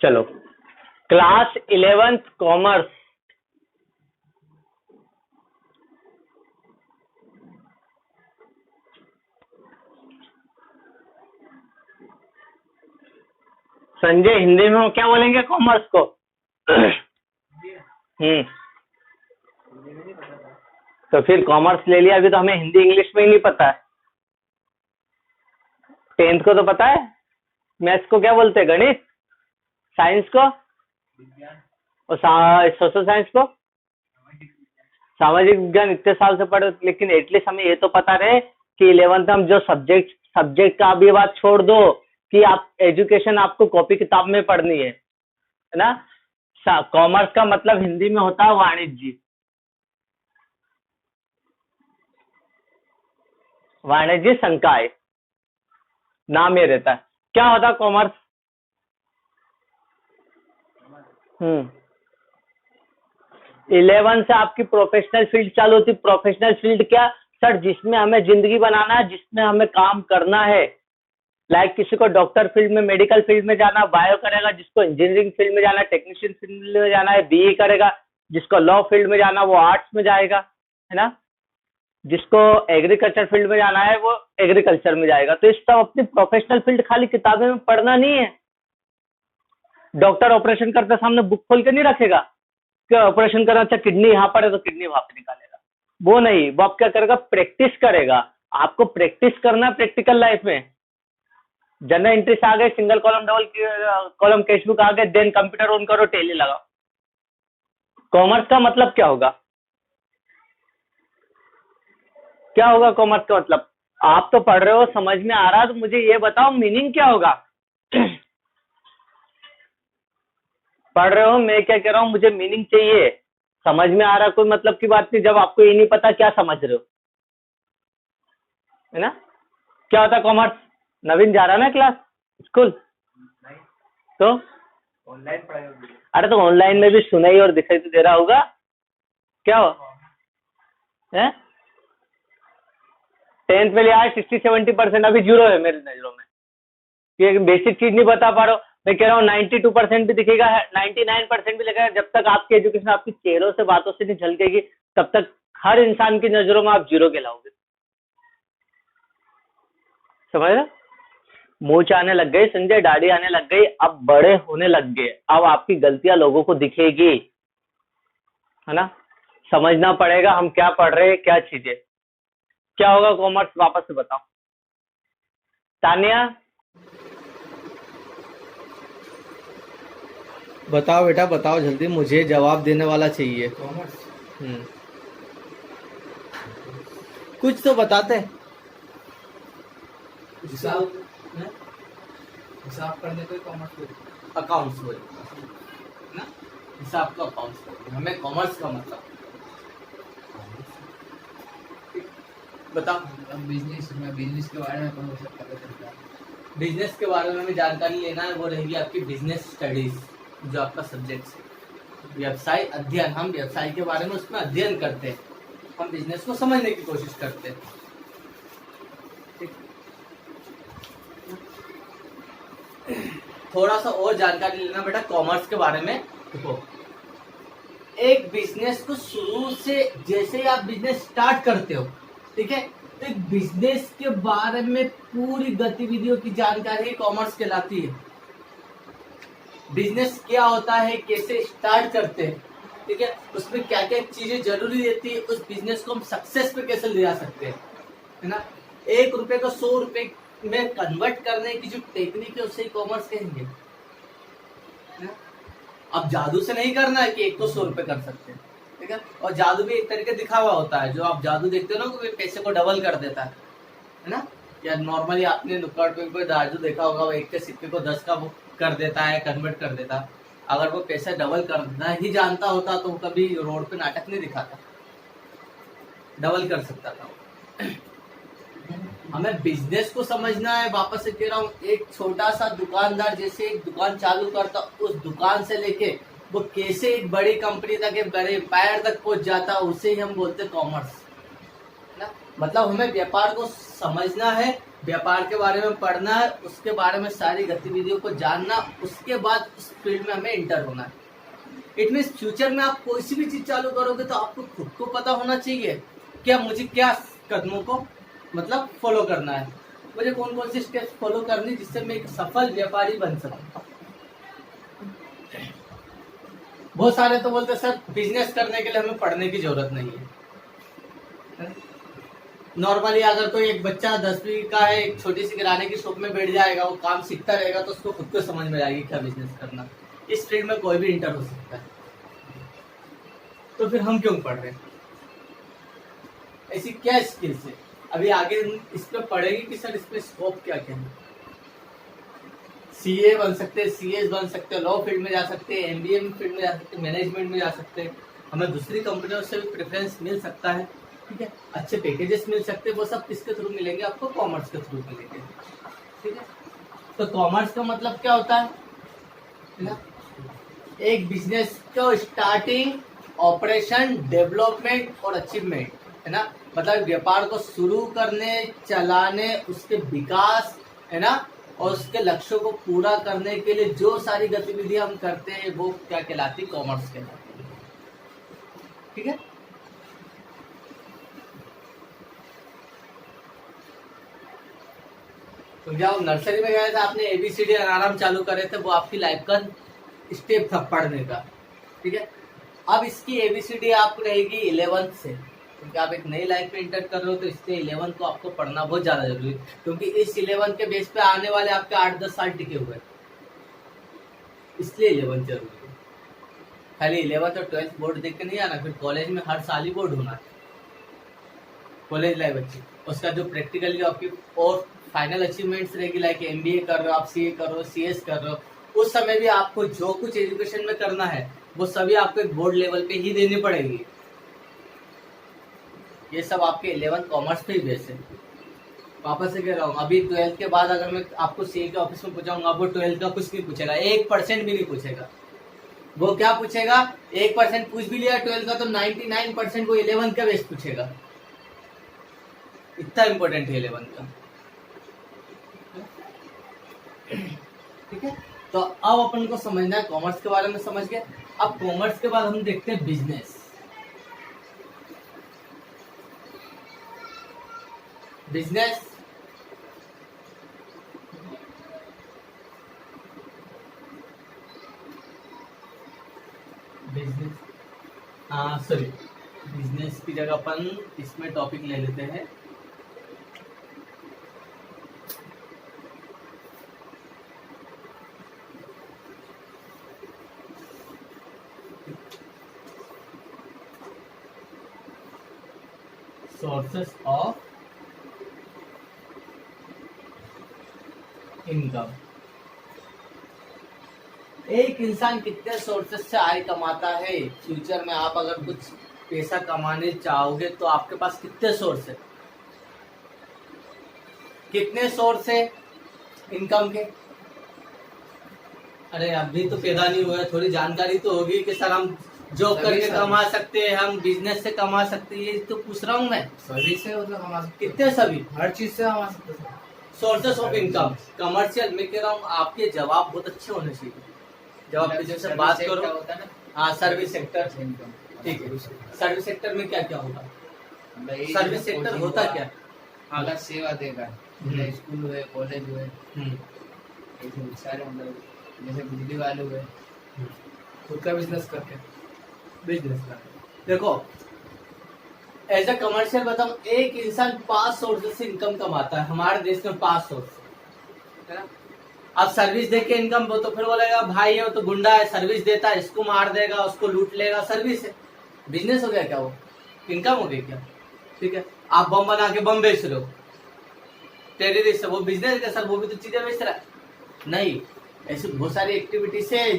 चलो, class 11th commerce. Sanjay, Hindi में क्या बोलेंगे कॉमर्स को? तो फिर कॉमर्स ले लिया, अभी तो हमें हिंदी इंग्लिश में ही नहीं पता है। 10th को तो पता है। मैथ्स को क्या बोलते हैं? गणित। साइंस को और सोशल साइंस को सामाजिक विज्ञान। इतने साल से पढ़े, लेकिन एटलीस्ट हमें ये तो पता रहे कि 11th में हम जो सब्जेक्ट का अभी बात छोड़ दो कि आप एजुकेशन आपको कॉपी किताब में पढ़नी है ना। कॉमर्स का मतलब हिंदी में होता है वाणिज्य। वाणिज्य संकाय नाम ये रहता है। क्या होता है कॉमर्स? 11 से आपकी प्रोफेशनल फील्ड चालू होती। प्रोफेशनल फील्ड क्या सर? जिसमें हमें जिंदगी बनाना है, जिसमें हमें काम करना है। लाइक किसी को डॉक्टर फील्ड में, मेडिकल फील्ड में जाना, बायो करेगा। जिसको इंजीनियरिंग फील्ड में जाना, टेक्नीशियन फील्ड में जाना है, बीई करेगा। जिसको लॉ फील्ड में जाना वो आर्ट्स में जाएगा, है ना। जिसको एग्रीकल्चर फील्ड में जाना है वो एग्रीकल्चर में जाएगा। तो इस सब अपनी प्रोफेशनल फील्ड खाली किताबें में पढ़ना नहीं है। डॉक्टर ऑपरेशन करते सामने बुक खोल के नहीं रखेगा कि ऑपरेशन करना, अच्छा किडनी यहाँ पर है तो किडनी वहां पे निकालेगा। वो नहीं, वो आप क्या करेगा? प्रैक्टिस करेगा। आपको प्रैक्टिस करना है प्रैक्टिकल लाइफ में। जनरल एंट्री से आ गए, single column double column cash book आ गए, देन कंप्यूटर ऑन करो, टेली लगाओ। कॉमर्स का मतलब क्या होगा? क्या होगा कॉमर्स का मतलब? आप तो पढ़ रहे हो, समझ में आ रहा है, तो मुझे ये बताओ मीनिंग क्या होगा? पढ़ रहे हो, मैं क्या कह रहा हूँ, मुझे मीनिंग चाहिए। समझ में आ रहा कोई मतलब की बात नहीं। जब आपको ये नहीं पता क्या समझ रहे हो, है ना। क्या होता है कॉमर्स? नवीन जा रहा है ना क्लास, स्कूल? तो ऑनलाइन पढ़ाई होगी। अरे तो ऑनलाइन में भी सुनाई और दिखाई तो दे रहा होगा। क्या हो है? 10th में लिया है 60-70%, अभी जीरो है मेरी नजरों में। ये बेसिक चीज नहीं बता पा रहा हूँ। मैं कह रहा हूँ 92% भी दिखेगा, 99% भी लगेगा। जब तक आपकी एजुकेशन आपकी चेहरों से, बातों से नहीं झलकेगी, तब तक हर इंसान की नजरों में आप जीरो के लाओगे। समझ रहे? मूंछ आने लग गई संजय, दाढ़ी आने लग गई, अब बड़े होने लग गए। अब आपकी गलतियां लोगों को दिखेगी, है ना। समझना पड़ेगा हम क्या पढ़ रहे हैं, क्या चीजें। क्या होगा कॉमर्स? वापस से बताओ तानिया। बताओ बेटा बताओ, जल्दी मुझे जवाब देने वाला चाहिए। कॉमर्स कुछ तो बताते। हिसाब करने को कॉमर्स बोलते हैं। अकाउंट्स बोलते ना, हिसाब का अकाउंट्स बोलते हैं। हमें कॉमर्स का मतलब बताओ। अब बिजनेस के बारे में अपन को सब पता चलता है। बिजनेस के बारे में हमें जानकारी लेना है, वो रहेगी आपकी बिजनेस स्टडीज, जो आपका सब्जेक्ट है। व्यवसाय अध्ययन, हम व्यवसाय के बारे में उसमें अध्ययन करते हैं। हम बिजनेस को समझने की कोशिश करते हैं। थोड़ा सा और जानकारी लेना बेटा कॉमर्स के बारे में। देखो, एक बिजनेस को शुरू से, जैसे ही आप बिजनेस स्टार्ट करते हो, ठीक है, तो एक बिजनेस के बारे में पूरी गतिविधियों की जानकारी कॉमर्स कहलाती है। बिजनेस क्या होता है, कैसे स्टार्ट करते हैं, ठीक है, उसमें क्या क्या चीजें जरूरी रहती है, उस बिजनेस को हम सक्सेस पे कैसे ले जा सकते हैं, है ना। 1 रुपए को 100 रुपए में कन्वर्ट करने की जो टेक्निक है उसे कॉमर्स कहेंगे। अब जादू से नहीं करना है कि 1 को 100 रुपए कर सकते हैं, ठीक है। और जादू भी एक तरीके दिखावा होता है। जो आप जादू देखते हो ना, वो पैसे को डबल कर देता है ना। या नॉर्मली आपने नुक्कड़ पे कोई जादू देखा होगा, वो 1 के सिक्के को 10 का वो कर देता है, कन्वर्ट कर देता है। अगर वो पैसे डबल करना ही जानता होता तो कभी रोड पे नाटक नहीं दिखाता, डबल कर सकता था। हमें बिजनेस को समझना है। वापस से कह रहा हूँ, एक छोटा सा दुकानदार जैसे एक दुकान चालू करता, उस दुकान से लेके वो कैसे एक बड़ी कंपनी तक, एक बड़े एम्पायर तक पहुंच जाता, उसे ही हम बोलते कॉमर्स ना। मतलब हमें व्यापार को समझना है, व्यापार के बारे में पढ़ना है, उसके बारे में सारी गतिविधियों को जानना, उसके बाद उस फील्ड में हमें इंटर होना है। इट मीन्स फ्यूचर में आप कोई सी भी चीज चालू करोगे तो आपको खुद को पता होना चाहिए कि अब मुझे क्या कदमों को मतलब फॉलो करना है, मुझे कौन कौन से स्टेप्स फॉलो करनी जिससे मैं एक सफल व्यापारी बन सकूं। बहुत सारे तो बोलते सर बिजनेस करने के लिए हमें पढ़ने की जरूरत नहीं है। नॉर्मली अगर कोई एक बच्चा 10वीं का है, एक छोटी सी किराने की शॉप में बैठ जाएगा, वो काम सीखता रहेगा तो उसको खुद को समझ में आएगी क्या बिजनेस करना। इस फील्ड में कोई भी इंटर हो सकता है, तो फिर हम क्यों पढ़ रहे हैं? ऐसी क्या स्किल्स है? अभी आगे इस पे पढ़ेंगे कि सर इसमें स्कोप क्या क्या है। सीए बन सकते हैं, सीएस बन सकते हैं, लॉ फील्ड में जा सकते हैं, एमबीए फील्ड में जा सकते हैं, मैनेजमेंट में जा सकते हैं, हमें दूसरी कंपनियों से भी प्रेफरेंस मिल सकता है, ठीक है, अच्छे पैकेजेस मिल सकते हैं। वो सब किसके थ्रू मिलेंगे? आपको कॉमर्स के थ्रू मिलेंगे, ठीक है। तो कॉमर्स का मतलब क्या होता है ना? एक बिजनेस का स्टार्टिंग, ऑपरेशन, डेवलपमेंट और अचीवमेंट, है ना। मतलब व्यापार को शुरू करने, चलाने, उसके विकास, है ना, और उसके लक्ष्यों को पूरा करने के लिए जो सारी गतिविधियां हम करते हैं वो क्या कहलाती? कॉमर्स कहलाती है, ठीक है। तो जब नर्सरी में गए थे आपने एबीसीडी आराम चालू करे थे, वो आपकी लाइफ का स्टेप था पढ़ने का, ठीक है। अब इसकी एबीसीडी आपको रहेगी 11th से, क्योंकि आप एक नई लाइफ में इंटर कर रहे हो, तो इसलिए 11th को आपको पढ़ना बहुत ज्यादा जरूरी है, क्योंकि इस 11th के बेस पे आने वाले आपके 8-10 साल टिके हुए हैं, इसलिए 11th जरूरी है। खाली 11th और 12th बोर्ड देख के नहीं आना, फिर कॉलेज में हर साल ही बोर्ड होना है, कॉलेज लाइफ अच्छी, उसका जो प्रैक्टिकली आपकी और फाइनल अचीवमेंट्स रहेगी, लाइक एमबीए कर रहे हो आप, सीए कर रहे हो, सीएस कर रहे हो, उस समय भी आपको जो कुछ एजुकेशन में करना है वो सभी आपको एक बोर्ड लेवल पे ही देनी पड़ेगी। ये सब आपके 11th कॉमर्स पे ही बेस है। वापस से कह रहा हूँ, अभी 12th के बाद अगर मैं आपको सीए के ऑफिस में पूछाऊंगा, आपको 12th का कुछ नहीं पूछेगा, 1% भी नहीं पूछेगा। वो क्या पूछेगा? 1% पूछ भी लिया 12th का, तो 99% वो 11th का बेस पूछेगा। इतना इंपॉर्टेंट है 11th का, ठीक है। तो अब अपन को समझना है, कॉमर्स के बारे में समझ गए। अब कॉमर्स के बाद हम देखते हैं बिजनेस। बिजनेस सॉरी, बिजनेस की जगह अपन इसमें टॉपिक ले लेते हैं सोर्सेस ऑफ इनकम। एक इंसान कितने सोर्सेस से आय कमाता है? फ्यूचर में आप अगर कुछ पैसा कमाने चाहोगे तो आपके पास कितने सोर्स है? कितने सोर्स है इनकम के? अरे अभी तो पैदा नहीं हुआ है, थोड़ी जानकारी तो होगी कि सर हम जॉब करके कमा सकते हैं, हम बिजनेस से कमा सकते हैं, ये तो पूछ रहा हूँ मैं। सभी से मतलब कमा सकते, कितने? सभी, हर चीज से कमा सकते हैं। सोर्सेस ऑफ इनकम कमर्शियल, मैं कह रहा हूँ आपके जवाब बहुत अच्छे होने चाहिए जब आप किसी से बात करो। हाँ, सर्विस सेक्टर, ठीक है। सर्विस सेक्टर में क्या क्या होगा? सर्विस सेक्टर होता क्या? अगर सेवा देगा, स्कूल हुए, कॉलेज हुए, ऐसे सारे मतलब जैसे बिजली वाले हुए, खुद का बिजनेस करके देखो एज अ कमर्शियल बताऊं, एक इंसान 5 सोर्सेस से इनकम कमाता है हमारे देश में, 5 सोर्स, है ना। अब सर्विस दे के इनकम, वो तो फिर बोलेगा भाई है वो तो गुंडा है, सर्विस देता है, इसको मार देगा, उसको लूट लेगा, सर्विस है। बिजनेस हो गया क्या? वो इनकम हो गई क्या? ठीक है। आप बम बना के बम बेच रहे हो, टेररिस्ट है, वो बिजनेस है सर, वो भी तो चीजें बेच रहा है। नहीं, ऐसी बहुत सारी एक्टिविटीज है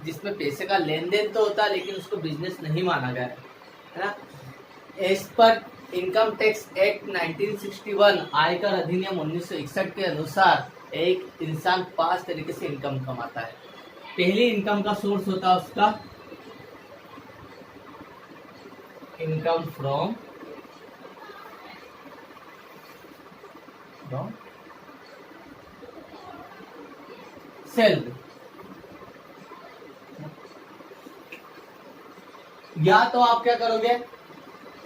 जिसमें पैसे का लेन देन तो होता है, लेकिन उसको बिजनेस नहीं माना गया है ना। As per income tax act 1961, आयकर अधिनियम 1961 के अनुसार एक इंसान 5 तरीके से इनकम कमाता है। पहली इनकम का सोर्स होता है उसका इनकम फ्रॉम फ्रॉम सैलरी। या तो आप क्या करोगे,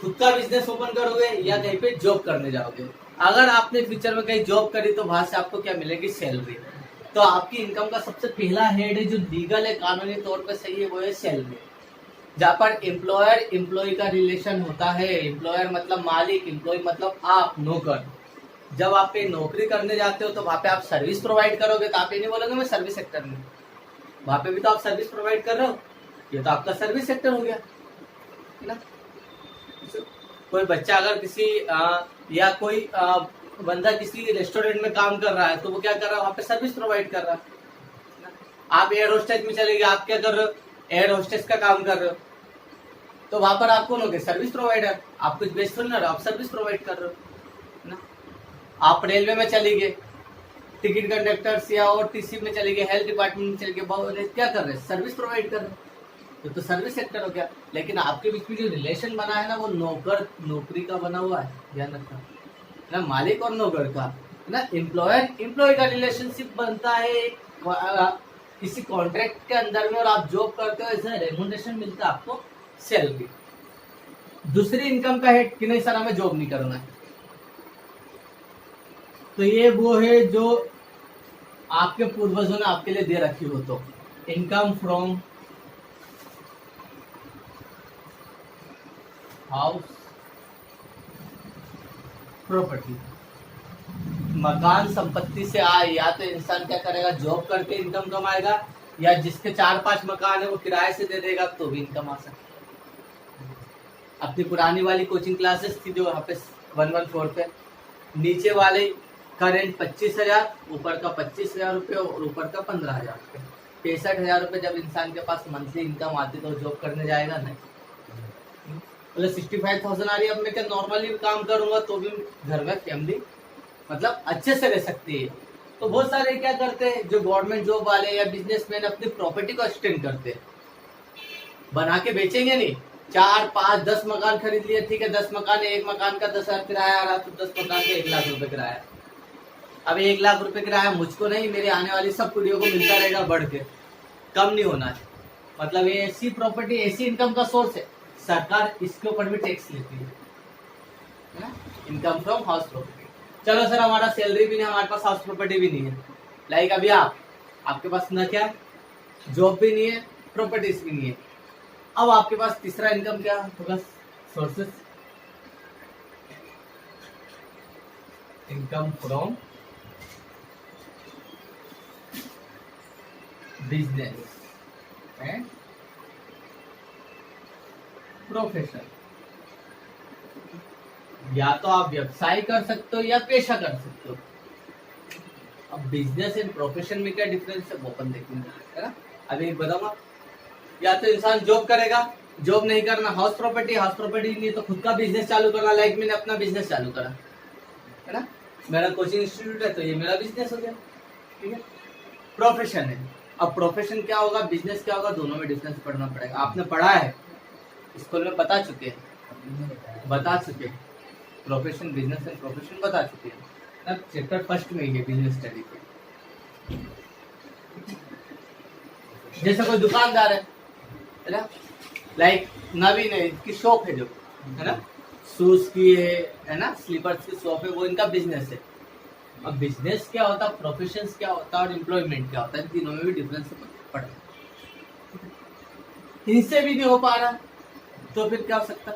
खुद का बिजनेस ओपन करोगे या कहीं पे जॉब करने जाओगे। अगर आपने फ्यूचर में कहीं जॉब करी तो वहां से आपको क्या मिलेगी, सैलरी। तो आपकी इनकम का सबसे पहला हेड है जो लीगल है, कानूनी तौर पे सही है, वो है सैलरी। जहाँ पर एम्प्लॉयर एम्प्लॉय का रिलेशन होता है, एम्प्लॉयर मतलब मालिक, एम्प्लॉय मतलब आप, नौकर। जब आप पे नौकरी करने जाते हो तो वहां पे आप सर्विस प्रोवाइड करोगे, तो आप ये नहीं बोलोगे मैं सर्विस सेक्टर में, वहां पे भी तो आप सर्विस प्रोवाइड कर रहे हो, ये तो आपका सर्विस सेक्टर हो गया, है ना। कोई बच्चा अगर किसी या कोई बंदा किसी रेस्टोरेंट में काम कर रहा है तो वो क्या कर रहा है, वहां पे सर्विस प्रोवाइड कर रहा है। आप एयर होस्टेस में चले गए, आप क्या कर रहे हो, एयर होस्टेस का काम कर रहे हो, तो वहां पर आप कौन हो गए, सर्विस प्रोवाइडर। आप कुछ बेच थोड़ी ना रहे हो, आप सर्विस प्रोवाइड कर रहे हो ना। आप रेलवे में चले गए, टिकट कंडक्टर्स या और टीसी में चले गए, हेल्थ डिपार्टमेंट में चले गए, क्या कर रहे हैं, सर्विस प्रोवाइड कर रहे हैं, तो सर्विस सेक्टर हो गया। लेकिन आपके बीच में जो रिलेशन बना है ना, वो नौकर नौकरी का बना हुआ है, ध्यान रखना ना, मालिक और नौकर का, है ना। एम्प्लॉयर एम्प्लॉय का रिलेशनशिप बनता है किसी कॉन्ट्रैक्ट के अंदर में, और आप जॉब करते हो, ऐसा रेम्यूनरेशन मिलता है आपको, सैलरी। दूसरी इनकम का है कि नहीं सर हमें जॉब नहीं करना है, तो ये वो है जो आपके पूर्वजों ने आपके लिए दे रखी हो। तो इनकम फ्रॉम हाउस प्रॉपर्टी, मकान संपत्ति से आए। या तो इंसान क्या करेगा, जॉब करके इनकम कमाएगा, या जिसके 4-5 मकान है वो किराए से दे देगा तो भी इनकम आ सकती है। अपनी पुरानी वाली कोचिंग क्लासेस थी जो यहाँ पे 114 पे, नीचे वाले का रेंट 25,000, ऊपर का 25,000 रुपये और ऊपर का 15,000 रुपये, 65,000 रुपये जब इंसान के पास मंथली इनकम आती तो जॉब करने जाएगा नहीं। मतलब 65,000 आ रही है, अब मैं क्या नॉर्मली काम करूंगा तो भी घर में फैमिली मतलब अच्छे से रह सकती है। तो बहुत सारे क्या करते हैं जो गवर्नमेंट जॉब वाले या बिजनेसमैन, अपनी प्रॉपर्टी को एक्सटेंड करते हैं, बना के बेचेंगे नहीं। 4, 5, 10 मकान खरीद लिए, ठीक है, 10 मकान है, एक मकान का 10,000 किराया आ रहा, तो 10 मकान का 1 लाख रुपए किराया। अब 1 लाख रुपए किराया मुझको नहीं, मेरे आने वाली सब पीढ़ियों को मिलता रहेगा, बढ़ के, कम नहीं होना है। मतलब ये ऐसी प्रॉपर्टी, ऐसी इनकम का सोर्स है, सरकार इसके ऊपर भी टैक्स लेती है ना, इनकम फ्रॉम हाउस प्रॉपर्टी। चलो सर हमारा सैलरी भी नहीं, हमारे पास हाउस प्रॉपर्टी भी नहीं है, लाइक अभी आपके पास ना क्या, जॉब भी नहीं है, प्रॉपर्टीज भी नहीं है। अब आपके पास तीसरा इनकम क्या होगा, sources, income from business and profession. या तो आप व्यवसाय कर सकते हो या पेशा कर सकते हो। अब बिजनेस एंड प्रोफेशन में क्या डिफरेंस है वो अपन देखेंगे, है ना। अभी बताऊंगा, या तो इंसान जॉब करेगा, जॉब नहीं करना, हाउस प्रॉपर्टी नहीं तो खुद का बिजनेस चालू करना, लाइक मैंने अपना बिजनेस चालू करा, है ना, मेरा कोचिंग इंस्टीट्यूट है तो ये मेरा बिजनेस हो गया, ठीक है। प्रोफेशन है, अब प्रोफेशन क्या होगा, बिजनेस क्या होगा, दोनों में डिफरेंस पढ़ना पड़ेगा। आपने पढ़ा है स्कूल में, बता चुके हैं प्रोफेशन, बिजनेस एंड प्रोफेशन बता चुके हैं ना, चैप्टर फर्स्ट में ही है बिजनेस स्टडी पे। जैसे कोई दुकानदार है ना, लाइक नवीन है, इसकी शॉप है जो, है ना, शूज की है ना, स्लीपर्स की शॉप है, वो इनका बिजनेस है। अब बिजनेस क्या होता है, प्रोफेशन क्या होता है और एम्प्लॉयमेंट क्या होता है, तीनों में भी डिफरेंस पड़ता है। इनसे भी नहीं हो पा रहा तो फिर क्या हो सकता,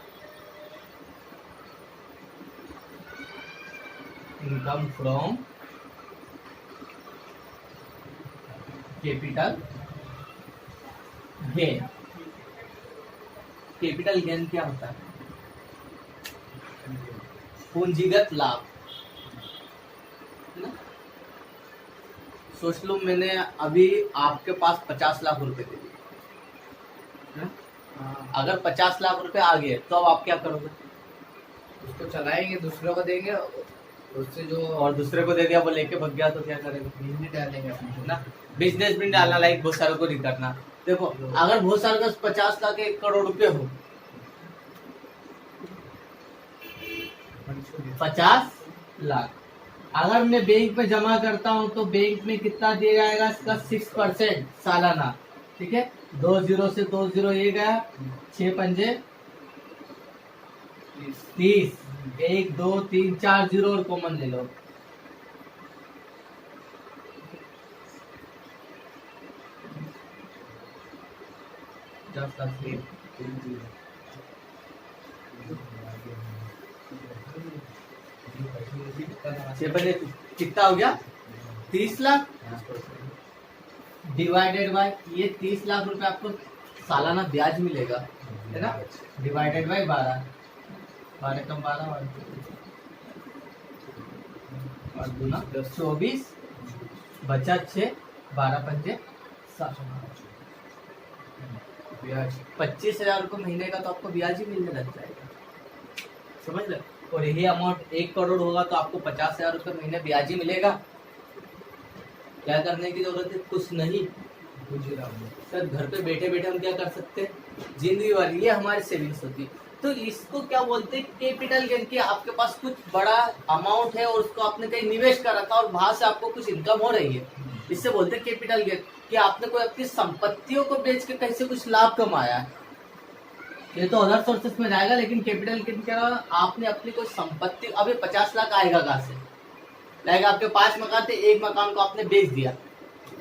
income from capital gain. Capital gain क्या होता है, पूंजीगत लाभ, है ना। सोच लो मैंने अभी आपके पास 50 लाख रुपए दे दिए, अगर 50 लाख रुपए आ गए तो अब आप क्या करोगे, उसको चलाएंगे, दूसरों को देंगे, उससे जो और दूसरे को दे दिया वो लेके भग गया तो क्या करेंगे, बिजनेस डालेंगे अपने ना, बिजनेस भी डालना, लाइक बहुत सारों को नहीं करना। देखो अगर बहुत सारे का 50 लाख 1 करोड़ रुपए हो, 50 लाख अगर मैं बैंक में जमा करता हूँ तो बैंक में कितना दिया जाएगा इसका 6% सालाना, ठीक है। 2 जीरो से 2 जीरो ये गया, 6 पंजे 30, 1 2 3 4 जीरो और कॉमन ले लो। कितना हो गया 30 लाख डिवाइडेड बाय ये 30 लाख रुपए आपको सालाना ब्याज मिलेगा, है ना, डिवाइडेड बाय 12, 12 कम 12 और दूना 24 बचा 6, 12 पंजे 7, ब्याज 25,000 रुपये महीने का तो आपको ब्याज ही मिलने लग जाएगा, समझ लो। और यही अमाउंट 1 करोड़ होगा तो आपको 50,000 रुपये महीने ब्याज ही मिलेगा। क्या करने की जरूरत है, कुछ नहीं। सर घर पे बैठे बैठे हम क्या कर सकते हैं, जिंदगी भर ये हमारी सेविंग्स होती है। तो इसको क्या बोलते हैं, कैपिटल गेन। कि आपके पास कुछ बड़ा अमाउंट है और उसको आपने कहीं निवेश कर रखा और वहां से आपको कुछ इनकम हो रही है, इससे बोलते हैं कैपिटल गेन। कि आपने कोई अपनी संपत्तियों को बेच के कहीं से कुछ लाभ कमाया है, ये तो अदर सोर्सेस में जाएगा। लेकिन कैपिटल गेन क्या, आपने अपनी कोई संपत्ति, अभी 50 लाख आएगा कहाँ से लाएगा, आपके 5 मकान थे, एक मकान को आपने बेच दिया,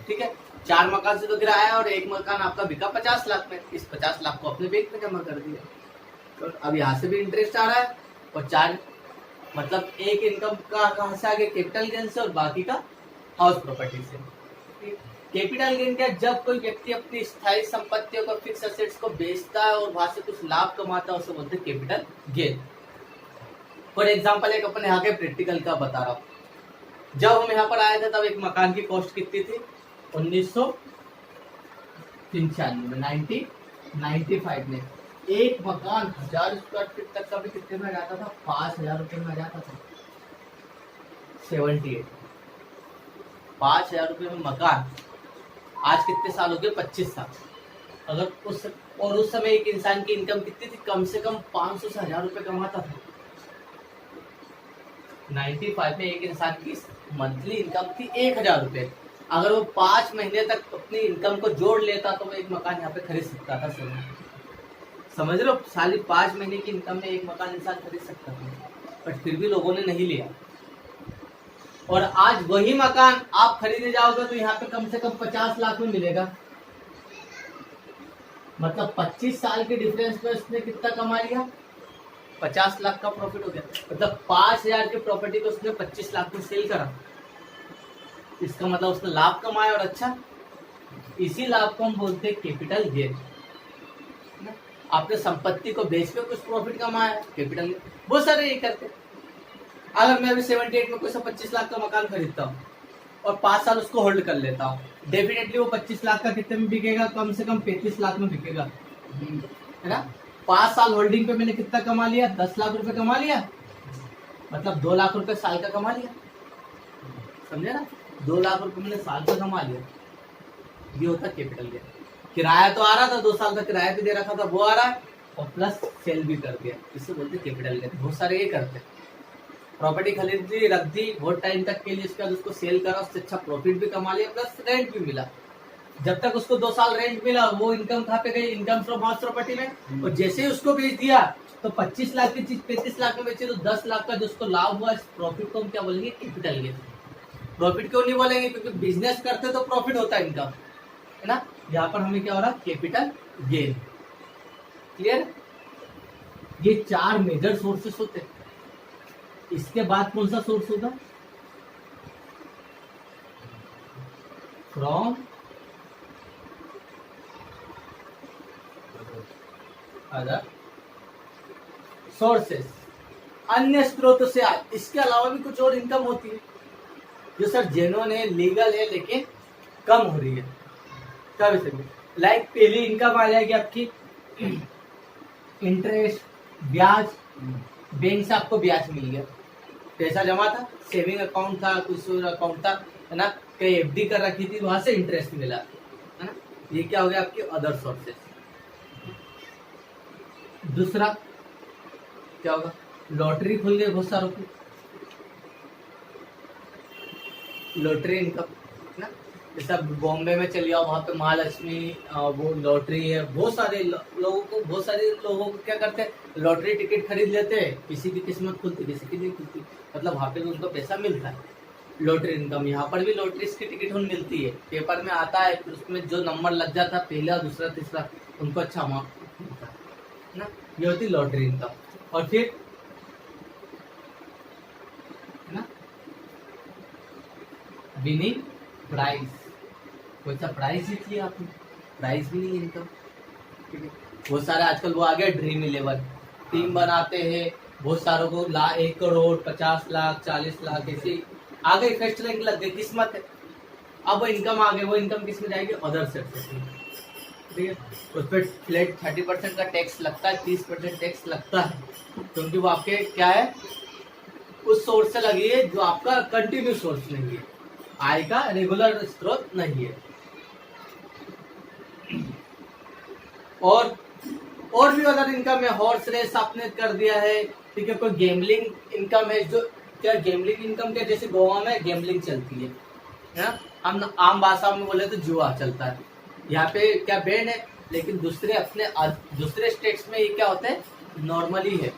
ठीक है। 4 मकान से तो किराया और एक मकान आपका बिका 50 लाख में, इस 50 लाख को अपने बैंक में जमा कर दिया, तो अब यहाँ से भी इंटरेस्ट आ रहा है। और 4 मतलब एक इनकम का कहाँ से आ गया, कैपिटल गेन से, और बाकी का हाउस प्रॉपर्टी से। कैपिटल गेन क्या, जब कोई व्यक्ति अपनी स्थायी संपत्तियों को, फिक्स एसेट्स को बेचता है और वहां से कुछ लाभ कमाता है, उसे बोलते हैं कैपिटल गेन। फॉर एग्जांपल एक अपन यहाँ के प्रैक्टिकल का बता रहा हूँ। जब हम यहाँ पर आए थे तब एक मकान की कॉस्ट कितनी थी, 1995 में, 1995 में एक मकान 1000 स्क्वायर फीट तक का भी कितने में आ जाता था, 5,000 रुपये में आ जाता था। 78 5,000 रुपये में मकान, आज कितने साल हो गए, 25 साल। अगर उस समय एक इंसान की इनकम कितनी थी, कम से कम 500 से 1000 रुपये कमाता था। 95 में एक इंसान की मंथली इनकम थी 1000 रुपये। अगर वो 5 महीने तक अपनी इनकम को जोड़ लेता तो वो एक मकान यहाँ पे खरीद सकता था। समझ रहे हो, साली 5 महीने की इनकम में एक मकान इंसान खरीद सकता था, बट फिर भी लोगों ने नहीं लिया। और आज वही मकान आप खरीदने जाओगे तो यहाँ पे कम से कम 50 लाख में मिलेगा। मतलब 25 साल के डिफरेंस में उसने कितना कमा लिया, 50 लाख का प्रॉफिट हो गया। मतलब 5,000 की प्रॉपर्टी को उसने 25 लाख में सेल करा, इसका मतलब उसने लाभ कमाया। और अच्छा, इसी लाभ को हम बोलते हैं कैपिटल गेन। आपने संपत्ति को बेच के कुछ प्रॉफिट कमाया, कैपिटल गेन। बहुत सारे ये करते। अगर मैं अभी 78 में कोई 25 लाख का मकान खरीदता हूँ और 5 साल उसको होल्ड कर लेता हूँ, डेफिनेटली वो 25 लाख का कितने में बिकेगा, कम से कम 35 लाख में बिकेगा, है ना। 5 साल होल्डिंग पे मैंने कितना कमा लिया, 10 लाख रुपए कमा लिया। मतलब 2 लाख रुपए साल का कमा लिया, समझे ना। 2 लाख रुपए मैंने साल का कमा लिया, ये होता कैपिटल गेन। किराया तो आ रहा था, 2 साल का किराया भी दे रखा था, वो आ रहा है, और प्लस सेल भी कर दिया, इससे बोलते कैपिटल गेन। बहुत सारे ये करते हैं, प्रॉपर्टी खरीद ली, रख दी बहुत टाइम तक के लिए, उसके बाद उसको सेल करा, उससे अच्छा प्रॉफिट भी कमा लिया, प्लस रेंट भी मिला। जब तक उसको 2 साल रेंट मिला, वो इनकम कहाँ पे गई, इनकम फ्रॉम हाउस प्रॉपर्टी में। और जैसे ही उसको बेच दिया तो 25 लाख की चीज 35 लाख में बेचे, तो 10 लाख का जो उसको लाभ हुआ, इस प्रॉफिट को हम क्या बोलेंगे, कैपिटल गेन। प्रॉफिट क्यों नहीं बोलेंगे, क्योंकि बिजनेस करते तो प्रॉफिट होता है, इनकम, है ना। यहाँ पर हमें क्या हो रहा है, कैपिटल गेन। क्लियर। ये 4 मेजर सोर्सेस होते हैं। इसके बाद कौन सा सोर्स होगा, फ्रॉम अदर सोर्सेस, अन्य स्रोतों से। इसके अलावा भी कुछ और इनकम होती है जो सर जेन्युइन है, लीगल है, लेकिन कम हो रही है। कभी लाइक पहली इनकम आ जाएगी आपकी इंटरेस्ट, ब्याज। बैंक से आपको ब्याज मिल गया, पैसा जमा था, सेविंग अकाउंट था, कुछ अकाउंट था, है ना, कहीं एफडी कर रखी थी, वहां से इंटरेस्ट मिला, है ना। ये क्या हो गया, आपके अदर सोर्सेस। दूसरा क्या होगा, लॉटरी खुल गई बहुत सारों की, लॉटरी इनकम ना, जैसे आप बॉम्बे में चले जाओ, वहाँ पे महालक्ष्मी वो लॉटरी है, बहुत सारे लोगों को क्या करते हैं, लॉटरी टिकट खरीद लेते हैं, किसी की किस्मत खुलती किसी की नहीं खुलती, मतलब वहाँ पे भी उनको पैसा मिलता है, लॉटरी इनकम। यहाँ पर भी लॉटरी की टिकट मिलती है, पेपर में आता है, फिर उसमें जो नंबर लग जाता है पहला दूसरा तीसरा, उनको अच्छा अमाउंट मिलता है ना, ये होती लॉटरी इनकम। और फिर ना विनिंग प्राइज, कोई सा प्राइज जीत लिया आपने, प्राइज भी नहीं इनकम, ठीक है। बहुत सारे आजकल वो आ गया ड्रीम 11 टीम बनाते हैं, बहुत सारों को 1 करोड़ 50 लाख 40 लाख ऐसे आ गई, फर्स्ट रैंक लग गई, किस्मत है। अब वो इनकम आ गई, वो इनकम किस में जाएगी, अदर सेक्टर में, ठीक है। उस पर फ्लैट 30% का टैक्स लगता है, 30% टैक्स लगता है, क्योंकि वो आपके क्या है, उस सोर्स से लगी है जो आपका कंटिन्यू सोर्स नहीं है, आय का रेगुलर स्रोत नहीं है। और भी अदर इनकम है, हॉर्स रेस आपने कर दिया है, ठीक है। कोई गेमलिंग इनकम है, जो क्या गेमलिंग इनकम क्या, जैसे गोवा में गेमलिंग चलती है ना, हम आम भाषा में बोले तो जुआ चलता है, यहाँ पे क्या बैन है, लेकिन दूसरे स्टेट्स में ये क्या होता है, नॉर्मली है,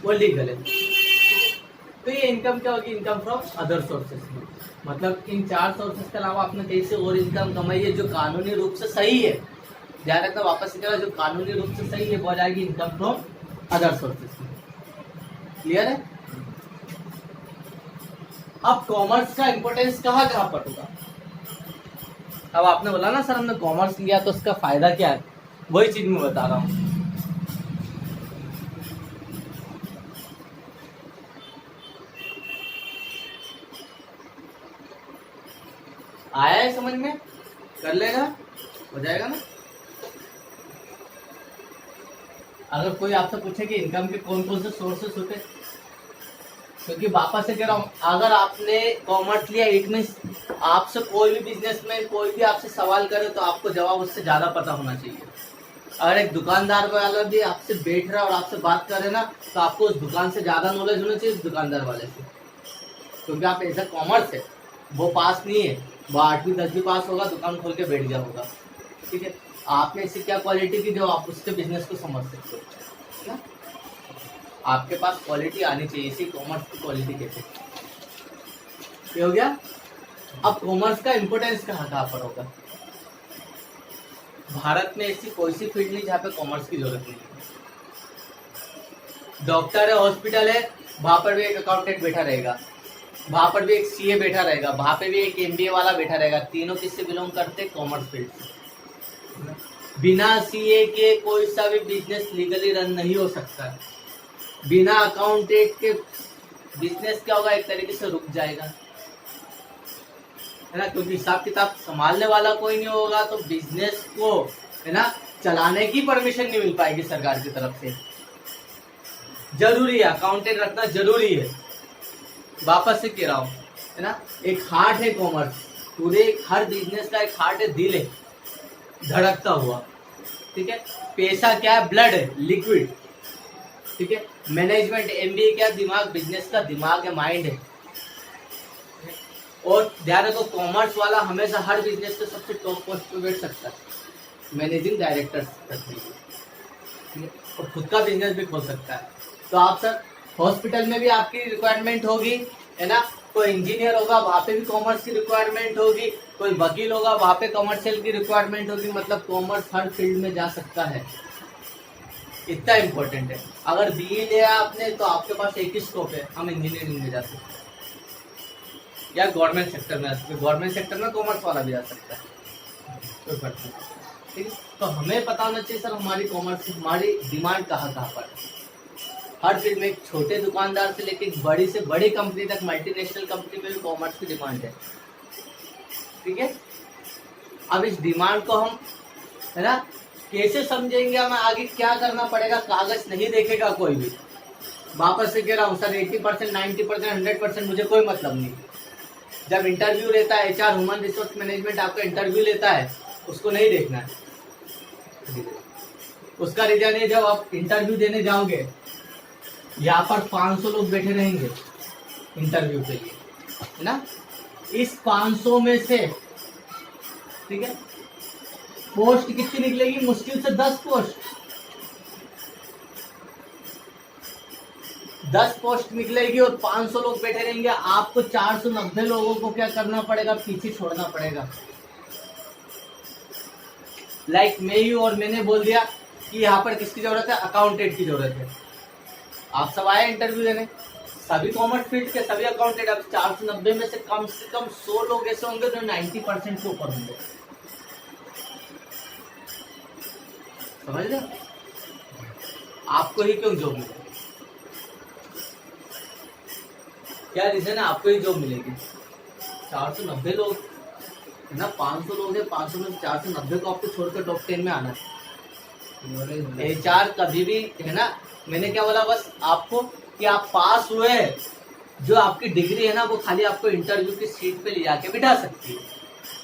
वो लीगल है। तो ये इनकम क्या होगी, इनकम फ्रॉम अदर सोर्सेस में, मतलब इन 4 सोर्सेस के अलावा आपने कहीं से और इनकम कमाई है जो कानूनी रूप से सही है, ध्यान रखना, वापस से कह, जो कानूनी रूप से सही है वो आ जाएगी इनकम फ्रॉम अदर सोर्सेस में। क्लियर है। अब कॉमर्स का इंपॉर्टेंस कहाँ पर होगा। अब आपने बोला ना सर हमने कॉमर्स लिया तो उसका फायदा क्या है, वही चीज मैं बता रहा हूँ। आया है समझ में, कर लेगा, हो जाएगा ना। अगर कोई आपसे पूछे कि इनकम के कौन कौन से सोर्सेस होते, क्योंकि वापस से कह रहा हूँ, अगर आपने कॉमर्स लिया इट मीन्स आपसे कोई भी बिजनेसमैन कोई भी आपसे सवाल करे तो आपको जवाब उससे ज्यादा पता होना चाहिए। अगर एक दुकानदार वाला भी आपसे बैठ रहा है और आपसे बात करे ना, तो आपको उस दुकान से ज्यादा नॉलेज होना चाहिए उस दुकानदार वाले से, क्योंकि आप ऐसा कॉमर्स है, वो पास नहीं है, वो 8वीं 10वीं पास होगा, दुकान खोल के बैठ गया होगा, ठीक है। आपने ऐसी क्या क्वालिटी की जो आप उसके बिजनेस को समझ सकते हो ना, आपके पास क्वालिटी आनी चाहिए, इसी कॉमर्स की क्वालिटी कैसे, ये हो गया। अब कॉमर्स का इंपॉर्टेंस कहाँ पर होगा। भारत में ऐसी कोई सी फील्ड नहीं जहाँ पे कॉमर्स की जरूरत नहीं है। डॉक्टर है, हॉस्पिटल है, वहां पर भी एक अकाउंटेंट बैठा रहेगा, वहां पर भी एक सीए बैठा रहेगा, वहां पे भी एक एमबीए वाला बैठा रहेगा, तीनों किससे बिलोंग करते हैं, कॉमर्स फील्ड से। बिना सीए के कोई सा भी बिजनेस लीगली रन नहीं हो सकता, बिना अकाउंटेंट के बिजनेस क्या होगा, एक तरीके से रुक जाएगा, है ना, क्योंकि हिसाब किताब संभालने वाला कोई नहीं होगा, तो बिजनेस को है ना चलाने की परमिशन नहीं मिल पाएगी सरकार की तरफ से। जरूरी है अकाउंटेंट रखना, जरूरी है। वापस से कह रहा हूँ, है ना, एक हार्ट है कॉमर्स, पूरे हर बिजनेस का एक हार्ट है, दिल है धड़कता हुआ, ठीक है। पैसा क्या है, ब्लड है, लिक्विड, ठीक है। मैनेजमेंट एमबीए क्या, दिमाग, बिजनेस का दिमाग है, माइंड है। और ध्यान रखो, कॉमर्स वाला हमेशा हर बिजनेस के सबसे टॉप पोस्ट पे बैठ सकता है, मैनेजिंग डायरेक्टर रखने के, ठीक है, और खुद का बिजनेस भी खोल सकता है। तो आप सर हॉस्पिटल में भी आपकी रिक्वायरमेंट होगी, है ना, कोई इंजीनियर होगा वहाँ पे भी कॉमर्स की रिक्वायरमेंट होगी, कोई वकील होगा वहाँ पे कॉमर्शियल की रिक्वायरमेंट होगी, मतलब कॉमर्स हर फील्ड में जा सकता है, इतना इम्पोर्टेंट है। अगर बीए लिया आपने तो आपके पास एक ही स्कोप है, हम इंजीनियरिंग में जा सकते हैं या गवर्नमेंट सेक्टर में जा सकते हैं, गवर्नमेंट सेक्टर में कॉमर्स वाला भी जा सकता है, कोई फर्क नहीं, ठीक है। तो हमें पता होना चाहिए सर हमारी कॉमर्स, हमारी डिमांड कहाँ पर है। हर फील्ड में, एक छोटे दुकानदार से लेकर बड़ी से बड़ी कंपनी तक, मल्टीनेशनल कंपनी में भी कॉमर्स की डिमांड है, ठीक है। अब इस डिमांड को हम, है ना, कैसे समझेंगे, हमें आगे क्या करना पड़ेगा, कागज नहीं देखेगा कोई भी। वापस से कह रहा हूँ सर 80%, 90%, 100% मुझे कोई मतलब नहीं। जब इंटरव्यू लेता है HR, ह्यूमन रिसोर्स मैनेजमेंट आपका इंटरव्यू लेता है, उसको नहीं देखना है, उसका रीजन है जब आप इंटरव्यू देने जाओगे यहाँ पर 500 लोग बैठे रहेंगे इंटरव्यू के लिए, है ना, इस 500 में से, ठीक है, पोस्ट कितनी निकलेगी? मुश्किल से 10 पोस्ट, 10 पोस्ट निकलेगी और 500 लोग बैठे रहेंगे। आपको 490 लोगों को क्या करना पड़ेगा? पीछे छोड़ना पड़ेगा। लाइक मैं ही और मैंने बोल दिया कि यहाँ पर किसकी जरूरत है? अकाउंटेंट की जरूरत है। आप सब आए इंटरव्यू देने, सभी कॉमर्स फील्ड के सभी अकाउंटेंट। अब 490 में से कम 100 लोग ऐसे होंगे जो 90% के ऊपर होंगे। समझ रहे? आपको ही क्यों जॉब मिलेगी? क्या रीजन है आपको ही जॉब मिलेगी? 490 लोग है ना, 500 लोग है, 500 में से 490 को आपको छोड़कर टॉप 10 में आना है। HR कभी भी, है ना, मैंने क्या बोला बस आपको कि आप पास हुए, जो आपकी डिग्री है ना वो खाली आपको इंटरव्यू की सीट पे ले जाके बिठा सकती है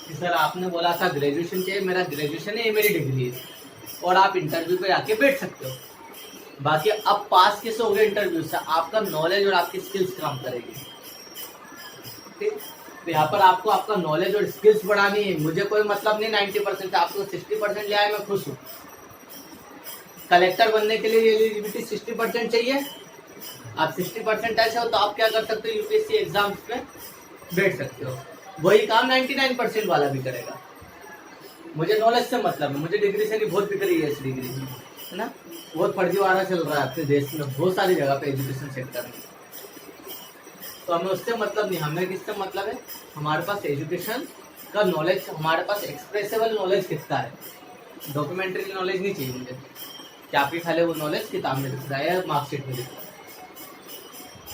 कि सर आपने बोला था ग्रेजुएशन चाहिए, मेरा ग्रेजुएशन है, ये मेरी डिग्री है, और आप इंटरव्यू पे जाके बैठ सकते हो। बाकी अब पास कैसे हो गए इंटरव्यू से? आपका नॉलेज और आपकी स्किल्स काम करेगी। ठीक, तो यहाँ पर आपको आपका नॉलेज और स्किल्स बढ़ानी है। मुझे कोई मतलब नहीं 90% से, आपको 60% ले आए, मैं खुश हूँ। कलेक्टर बनने के लिए एलिजिबिलिटी 60% चाहिए। आप 60% ऐसे हो तो आप क्या कर सकते हो? यूपीएससी एग्जाम्स में बैठ सकते हो। वही काम 99% वाला भी करेगा। मुझे नॉलेज से मतलब है, मुझे डिग्री से नहीं, बहुत बिक रही है इस डिग्री, है ना, बहुत फर्जीवाड़ा चल रहा है अपने देश में बहुत सारी जगह पे एजुकेशन सेक्टर में। तो हमें उससे मतलब नहीं, हमें किससे मतलब है? हमारे पास एजुकेशन का नॉलेज, हमारे पास एक्सप्रेसिबल नॉलेज कितना है। डॉक्यूमेंट्री नॉलेज नहीं चाहिए मुझे कि आपके खाली वो नॉलेज किताब में दिख रहा है या मार्कशीट में दिख रहा है।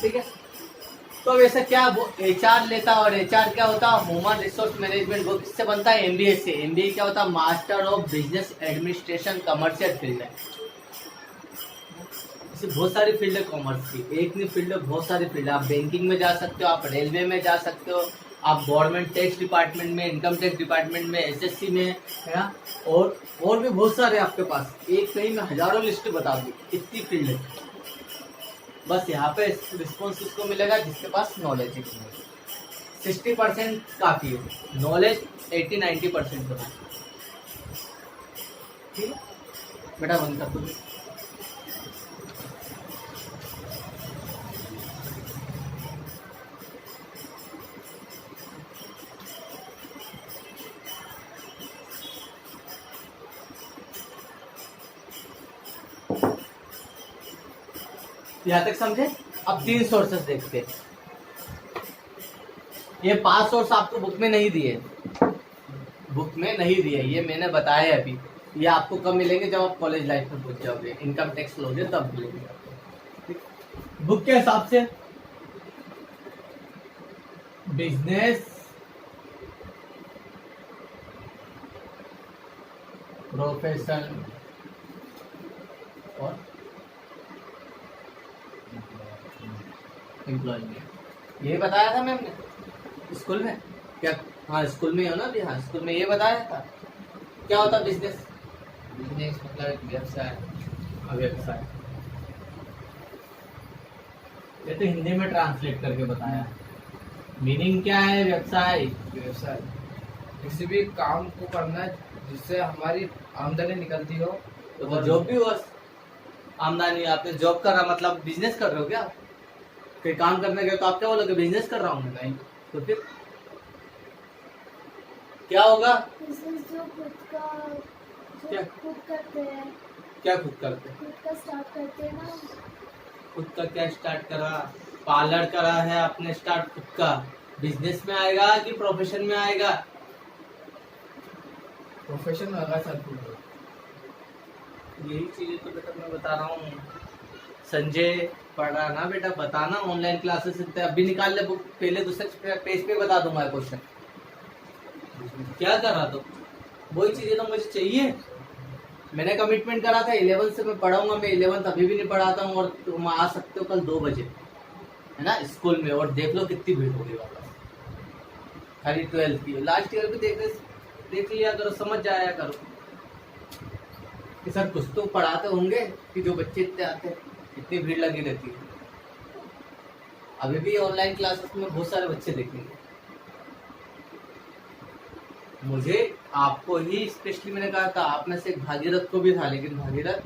ठीक है, तो वैसे क्या वो HR लेता है, और HR क्या होता है? Human resource management. वो किससे बनता है? MBA से। MBA क्या होता है? Master of business administration commercial field है। इसे बहुत सारी फील्ड है कॉमर्स की, एक नहीं फील्ड है, बहुत सारी फील्ड है। आप बैंकिंग में जा सकते हो, आप रेलवे में जा सकते हो, आप गवर्नमेंट टैक्स डिपार्टमेंट में, इनकम टैक्स डिपार्टमेंट में, SSC में, है ना, और भी बहुत सारे आपके पास। एक कहीं में हजारों लिस्ट बता दूं, इतनी फील्ड है। बस यहाँ पे रिस्पॉन्स किसको मिलेगा? जिसके पास नॉलेज है। 60% काफी है, नॉलेज 80-90% होना। ठीक है बेटा, बंद कर दो। यहाँ तक समझे? अब 3 सोर्सेस देखते हैं। ये 5 सोर्स आपको बुक में नहीं दिए, बुक में नहीं दिए, ये मैंने बताया अभी। ये आपको कब मिलेंगे? जब आप कॉलेज लाइफ में पहुंच जाओगे, इनकम टैक्स लोगे तब मिलेंगे आपको। बुक के हिसाब से बिजनेस, प्रोफेशन और एम्प्लॉयमेंट, ये बताया था मैम ने स्कूल में। क्या? हाँ स्कूल में हो ना अभी? हाँ स्कूल में ये बताया था। क्या होता बिजनेस? बिजनेस मतलब एक व्यवसाय। व्यवसाय, ये तो हिंदी में ट्रांसलेट करके बताया। मीनिंग क्या है व्यवसाय? व्यवसाय किसी भी काम को करना जिससे हमारी आमदनी निकलती हो। तो जॉब भी हुआ, आमदनी। आपने जॉब कर रहा मतलब बिजनेस कर रहे हो क्या? कोई काम करने गए तो आप क्या बोलोगे? बिजनेस कर रहा हूँ। नहीं तो फिर क्या होगा? जो खुद का, क्या? खुद करते हैं, क्या खुद करते? खुद का स्टार्ट करते हैं ना। खुद का क्या स्टार्ट करा? पार्लर करा है आपने स्टार्ट खुद का, बिजनेस में आएगा कि प्रोफेशन में आएगा? प्रोफेशन में होगा सर। यही चीजें तो बेटा मैं बता रहा हूँ। संजय पढ़ रहा ना बेटा, बताना ऑनलाइन क्लासेस अभी निकाल ले बुक, पहले दूसरे पेज पे बता दूंगा क्वेश्चन। क्या कर रहा तो? वही चीजें तो मुझे चाहिए। मैंने कमिटमेंट करा था 11 से मैं पढ़ाऊंगा। मैं 11th अभी भी नहीं पढ़ाता हूँ, और तुम आ सकते हो कल 2 बजे, है ना, स्कूल में, और देख लो कितनी भीड़ होगी वापस। खाली 12th की, लास्ट ईयर भी देख लिया करो, समझ जाया करो कि सर कुछ तो पढ़ाते होंगे कि जो बच्चे इतने आते हैं, इतनी भीड़ लगी रहती है। अभी भी ऑनलाइन क्लासेस में बहुत सारे बच्चे देखेंगे, मुझे आपको ही स्पेशली मैंने कहा था, आप में से एक भागीरथ को भी था, लेकिन भागीरथ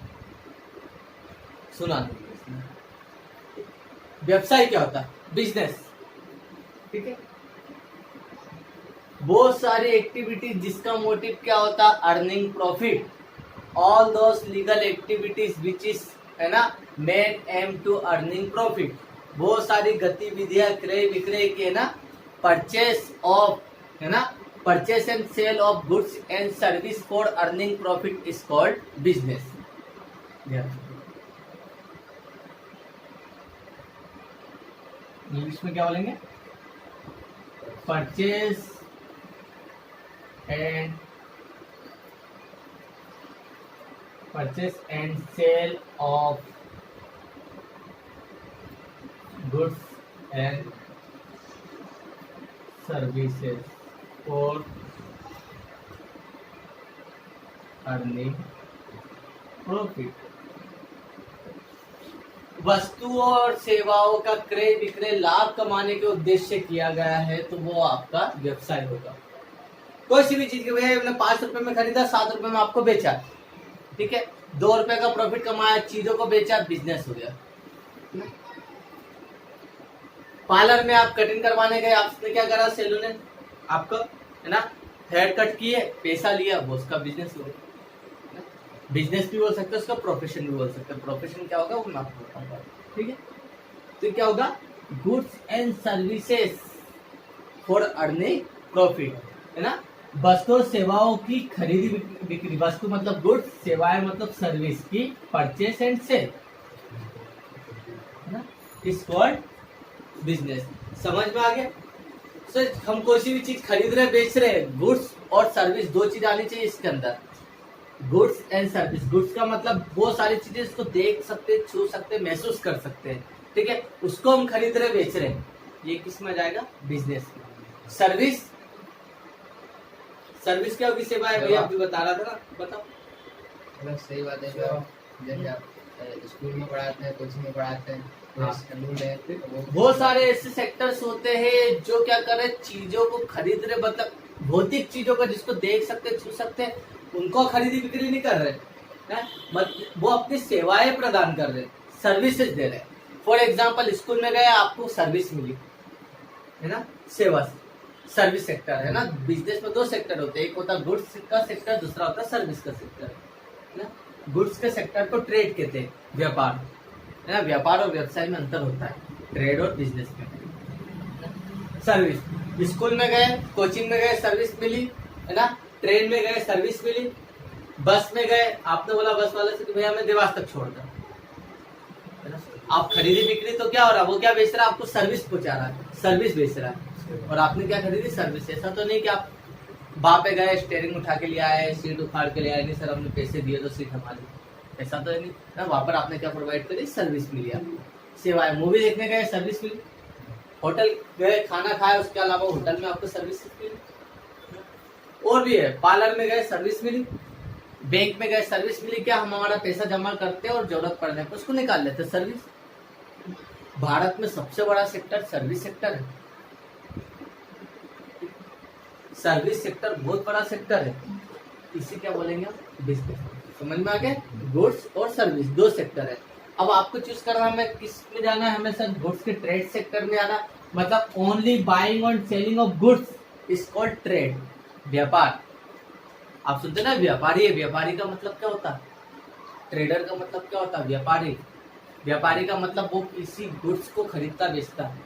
सुना नहीं इसने। व्यवसाय क्या होता है? बिजनेस। ठीक है, बहुत सारी एक्टिविटीज जिसका मोटिव क्या होता है? Earning profit. All those legal activities which is, है ना, main aim to earning profit. बहुत सारी गतिविधियां क्रय विक्रय के, है ना, परचेस ऑफ, है ना, purchase and sale of goods and service for earning profit is called business. English में क्या बोलेंगे? Purchase and sale of goods and services for earning profit. वस्तुओं और सेवाओं का क्रय विक्रय लाभ कमाने के उद्देश्य से किया गया है, तो वो आपका व्यवसाय होगा। कोई सी भी चीज के भैया मैंने 5 रुपए में खरीदा, 7 रुपए में आपको बेचा, ठीक है, 2 रुपए का प्रॉफिट कमाया, चीजों को बेचा, बिजनेस हो गया। पार्लर में आप कटिंग करवाने गए, आपने क्या करा? सैलून ने आपको, है ना, हेयर कट किए, पैसा लिया, वो उसका बिजनेस हो गया। बिजनेस भी बोल सकते हैं उसका, प्रोफेशन भी बोल सकते हैं। प्रोफेशन क्या होगा वो मैं आपको बताऊंगा, ठीक है। तो क्या होगा? Goods and services for earning profit, है ना, वस्तु और सेवाओं की खरीदी बिक्री। वस्तु मतलब गुड्स, सेवाएं मतलब सर्विस की परचेस एंड सेल, है ना, इज कॉल्ड बिजनेस। समझ में आ गया? सर हम कोई सी भी चीज खरीद रहे बेच रहे हैं, गुड्स और सर्विस 2 चीज आनी चाहिए इसके अंदर। Goods and service. गुड्स का मतलब वो सारी चीजें इसको देख सकते, छू सकते, महसूस कर सकते हैं, ठीक है, उसको हम खरीद रहे बेच रहे हैं, ये किस में जाएगा? बिजनेस। सर्विस, सर्विस क्या होगी? सेवा है भैया, आप भी बता रहा था ना, बताओ। मतलब सही बात है, जैसे आप स्कूल में पढ़ाते हैं, कोचिंग में पढ़ाते हैं, बहुत सारे ऐसे सेक्टर्स होते हैं जो क्या कर रहे, चीजों को खरीद रहे, मतलब भौतिक चीजों को जिसको देख सकते, छू सकते, उनको खरीदी बिक्री नहीं कर रहे हैं, वो अपनी सेवाएं प्रदान कर रहे, सर्विसेज दे रहे। फॉर एग्जाम्पल, स्कूल में गए, आपको सर्विस मिली, है ना, सेवा सर्विस सेक्टर, है ना। बिजनेस में 2 सेक्टर होते हैं, एक होता है गुड्स का सेक्टर, दूसरा होता है सर्विस का सेक्टर, है ना। गुड्स के सेक्टर को ट्रेड कहते हैं, व्यापार, है ना। व्यापार और व्यवसाय में अंतर होता है, ट्रेड और बिजनेस में। सर्विस, स्कूल में गए, कोचिंग में गए, सर्विस मिली, है ना, ट्रेन में गए, सर्विस मिली, बस में गए, आपने बोला बस वाले से कि भैया मैं देवास तक छोड़ दूं, है ना। आप खरीदी बिक्री तो क्या हो रहा है, वो क्या बेच रहा है? आपको सर्विस पहुंचा रहा है, सर्विस बेच रहा है, और आपने क्या खरीदी? सर्विस। ऐसा तो नहीं कि आप वहां पे गए, स्टेयरिंग उठा के ले आए, सीट उखाड़ के ले आए, नहीं सर हमने पैसे दिए तो सीट हमारी, ऐसा तो नहीं ना। वहां पर आपने क्या प्रोवाइड करी? सर्विस मिली, आपको सेवाएं। मूवी देखने गए, सर्विस मिली, होटल गए, खाना खाया, उसके अलावा होटल में आपको सर्विस मिली। और भी है, पार्लर में गए, सर्विस मिली, बैंक में गए, सर्विस मिली। क्या हम हमारा पैसा जमा करते हैं और जरूरत पड़ने पर उसको निकाल लेते, सर्विस। भारत में सबसे बड़ा सेक्टर सर्विस सेक्टर है, सर्विस सेक्टर बहुत बड़ा सेक्टर है, इसे क्या बोलेंगे? बिजनेस। समझ में आ गया? गुड्स और सर्विस 2 सेक्टर है। अब आपको चूज करना है हमें किस में जाना है, हमें सर गुड्स के ट्रेड सेक्टर में जाना, मतलब ओनली बाइंग और selling of goods is called trade, व्यापार। आप सुनते ना, व्यापारी है, व्यापारी का मतलब क्या होता है? ट्रेडर का मतलब क्या होता है? व्यापारी। व्यापारी का मतलब वो किसी गुड्स को खरीदता बेचता है।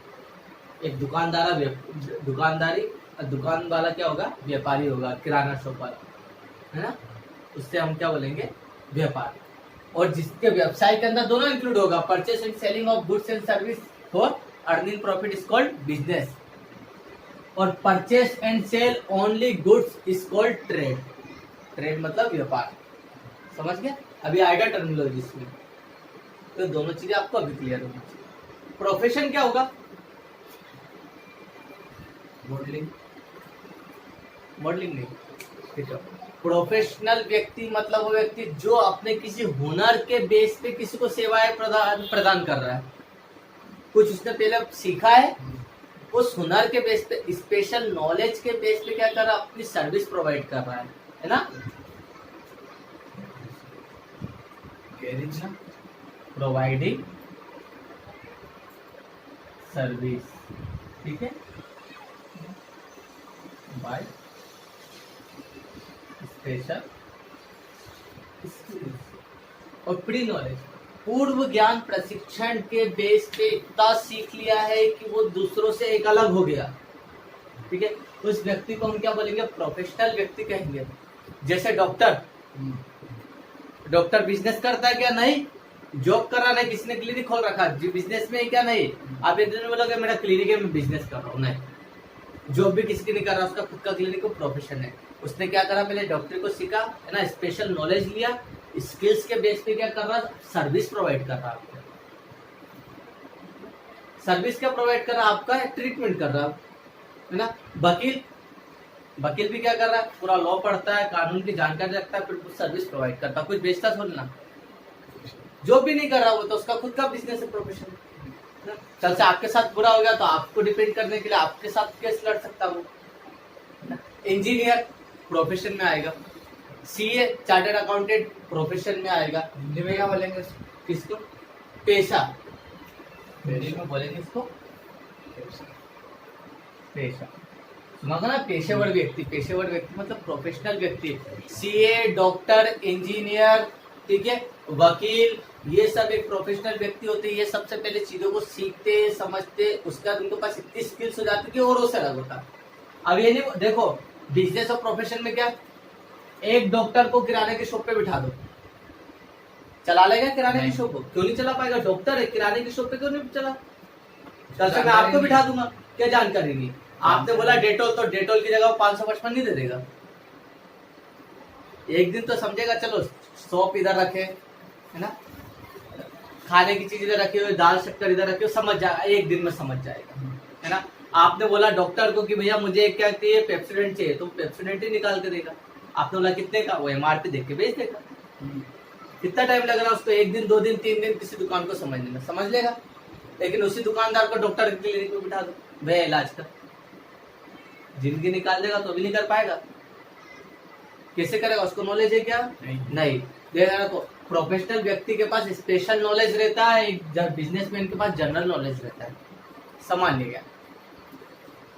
एक दुकान वाला क्या होगा? व्यापारी होगा, किराना शॉप वाला, है ना, उससे हम क्या बोलेंगे? व्यापार। और जिसके व्यवसाय के अंदर दोनों इंक्लूड होगा, purchase and selling of goods and service for earning profit is called business, और purchase and sale only goods is called trade. Trade मतलब व्यापार। समझ गए? अभी आएगा टर्मिनोलॉजी इसमें, तो दोनों चीजें आपको अभी क्लियर होनी चाहिए। प्रोफेशन क्या होगा? मॉडलिंग नहीं, ठीक है। प्रोफेशनल व्यक्ति मतलब वो व्यक्ति जो अपने किसी हुनर के बेस पे किसी को सेवाएं प्रदान कर रहा है। कुछ उसने पहले सीखा है, उस हुनर के बेस पे, स्पेशल नॉलेज के बेस पे क्या कर रहा है, अपनी सर्विस प्रोवाइड कर रहा है ना। गैरेज ना, प्रोवाइडिंग सर्विस, ठीक है, बाय स्पेशल स्किल्स। और प्री नॉलेज, पूर्व ज्ञान प्रशिक्षण के बेस पे इतना सीख लिया है कि वो दूसरों से एक अलग हो गया, ठीक है। उस व्यक्ति को हम क्या बोलेंगे, प्रोफेशनल व्यक्ति कहेंगे। जैसे डॉक्टर, डॉक्टर बिजनेस करता है क्या, नहीं, जॉब कर रहा है, किसी ने क्लिनिक खोल रखा है, बिजनेस में है क्या, नहीं। आप इतने बोलोगे मेरा क्लिनिक है, मैं बिजनेस कर रहा हूँ, नहीं। जॉब भी किसी की नहीं कर रहा, उसका खुद का क्लिनिक को प्रोफेशन है। उसने क्या करा, पहले डॉक्टरी को सीखा, है ना, स्पेशल नॉलेज लिया, स्किल्स के बेस पे क्या कर रहा, सर्विस प्रोवाइड कर रहा आपको। सर्विस क्या प्रोवाइड कर रहा, आपका ट्रीटमेंट कर रहा है ना। वकील भी क्या कर रहा है, पूरा लॉ पढ़ता है, कानून की जानकारी रखता है, फिर कुछ सर्विस प्रोवाइड करता है, कुछ बेचता थोड़ी ना। जो भी नहीं कर रहा वो तो उसका खुद का बिजनेस है, प्रोफेशन। कल से आपके साथ बुरा हो गया तो आपको डिपेंड करने के लिए आपके साथ केस लड़ सकता वो। इंजीनियर प्रोफेशन में आएगा, सीए चार्टर्ड अकाउंटेंट प्रोफेशन में आएगा। हिंदी में क्या बोलेंगे किसको, पेशा, हिंदी में बोलेंगे इसको पेशा। सुना ना, पेशेवर व्यक्ति, पेशेवर व्यक्ति मतलब प्रोफेशनल व्यक्ति। सीए, डॉक्टर, इंजीनियर, ठीक है, वकील, ये सब एक प्रोफेशनल व्यक्ति होते हैं। ये सबसे पहले चीजों को सीखते समझते, उसके बाद उनके पास इतनी स्किल्स हो जाती कि और से अलग होता। अब ये नहीं, देखो बिजनेस और प्रोफेशन में क्या, एक डॉक्टर को किराने की शॉप पे बिठा दो, चला लेगा किराने की शॉप को, क्यों नहीं चला पाएगा, डॉक्टर है, किराने की शॉप पे क्यों नहीं चला। कल से मैं आपको बिठा दूंगा, क्या जानकारी नहीं। आपने बोला डेटोल, तो डेटोल की जगह 555 नहीं दे देगा। एक दिन तो समझेगा, चलो सोप इधर रखे, है ना, खाने की चीज इधर रखी हुई, दाल शक्कर इधर रखी हुई, समझ जाएगा, एक दिन में समझ जाएगा, है ना। आपने बोला डॉक्टर को कि भैया मुझे क्या चाहिए, पेप्सोडेंट चाहिए, तो पेप्सोडेंट ही निकाल के देगा। आपने बोला कितने का, वो एमआरपी देख के बेच देगा। कितना टाइम लग रहा है उसको, 1 दिन 2 दिन 3 दिन किसी दुकान को समझने में, समझ लेगा। लेकिन उसी दुकानदार को डॉक्टर की क्लिनिक में बिठा दो, भैया इलाज कर, जिंदगी निकाल देगा तो भी नहीं कर पाएगा। कैसे करेगा, उसको नॉलेज है क्या, नहीं देखा। तो प्रोफेशनल व्यक्ति के पास स्पेशल नॉलेज रहता है, एक बिजनेसमैन के पास जनरल नॉलेज रहता है, सामान्य ज्ञान,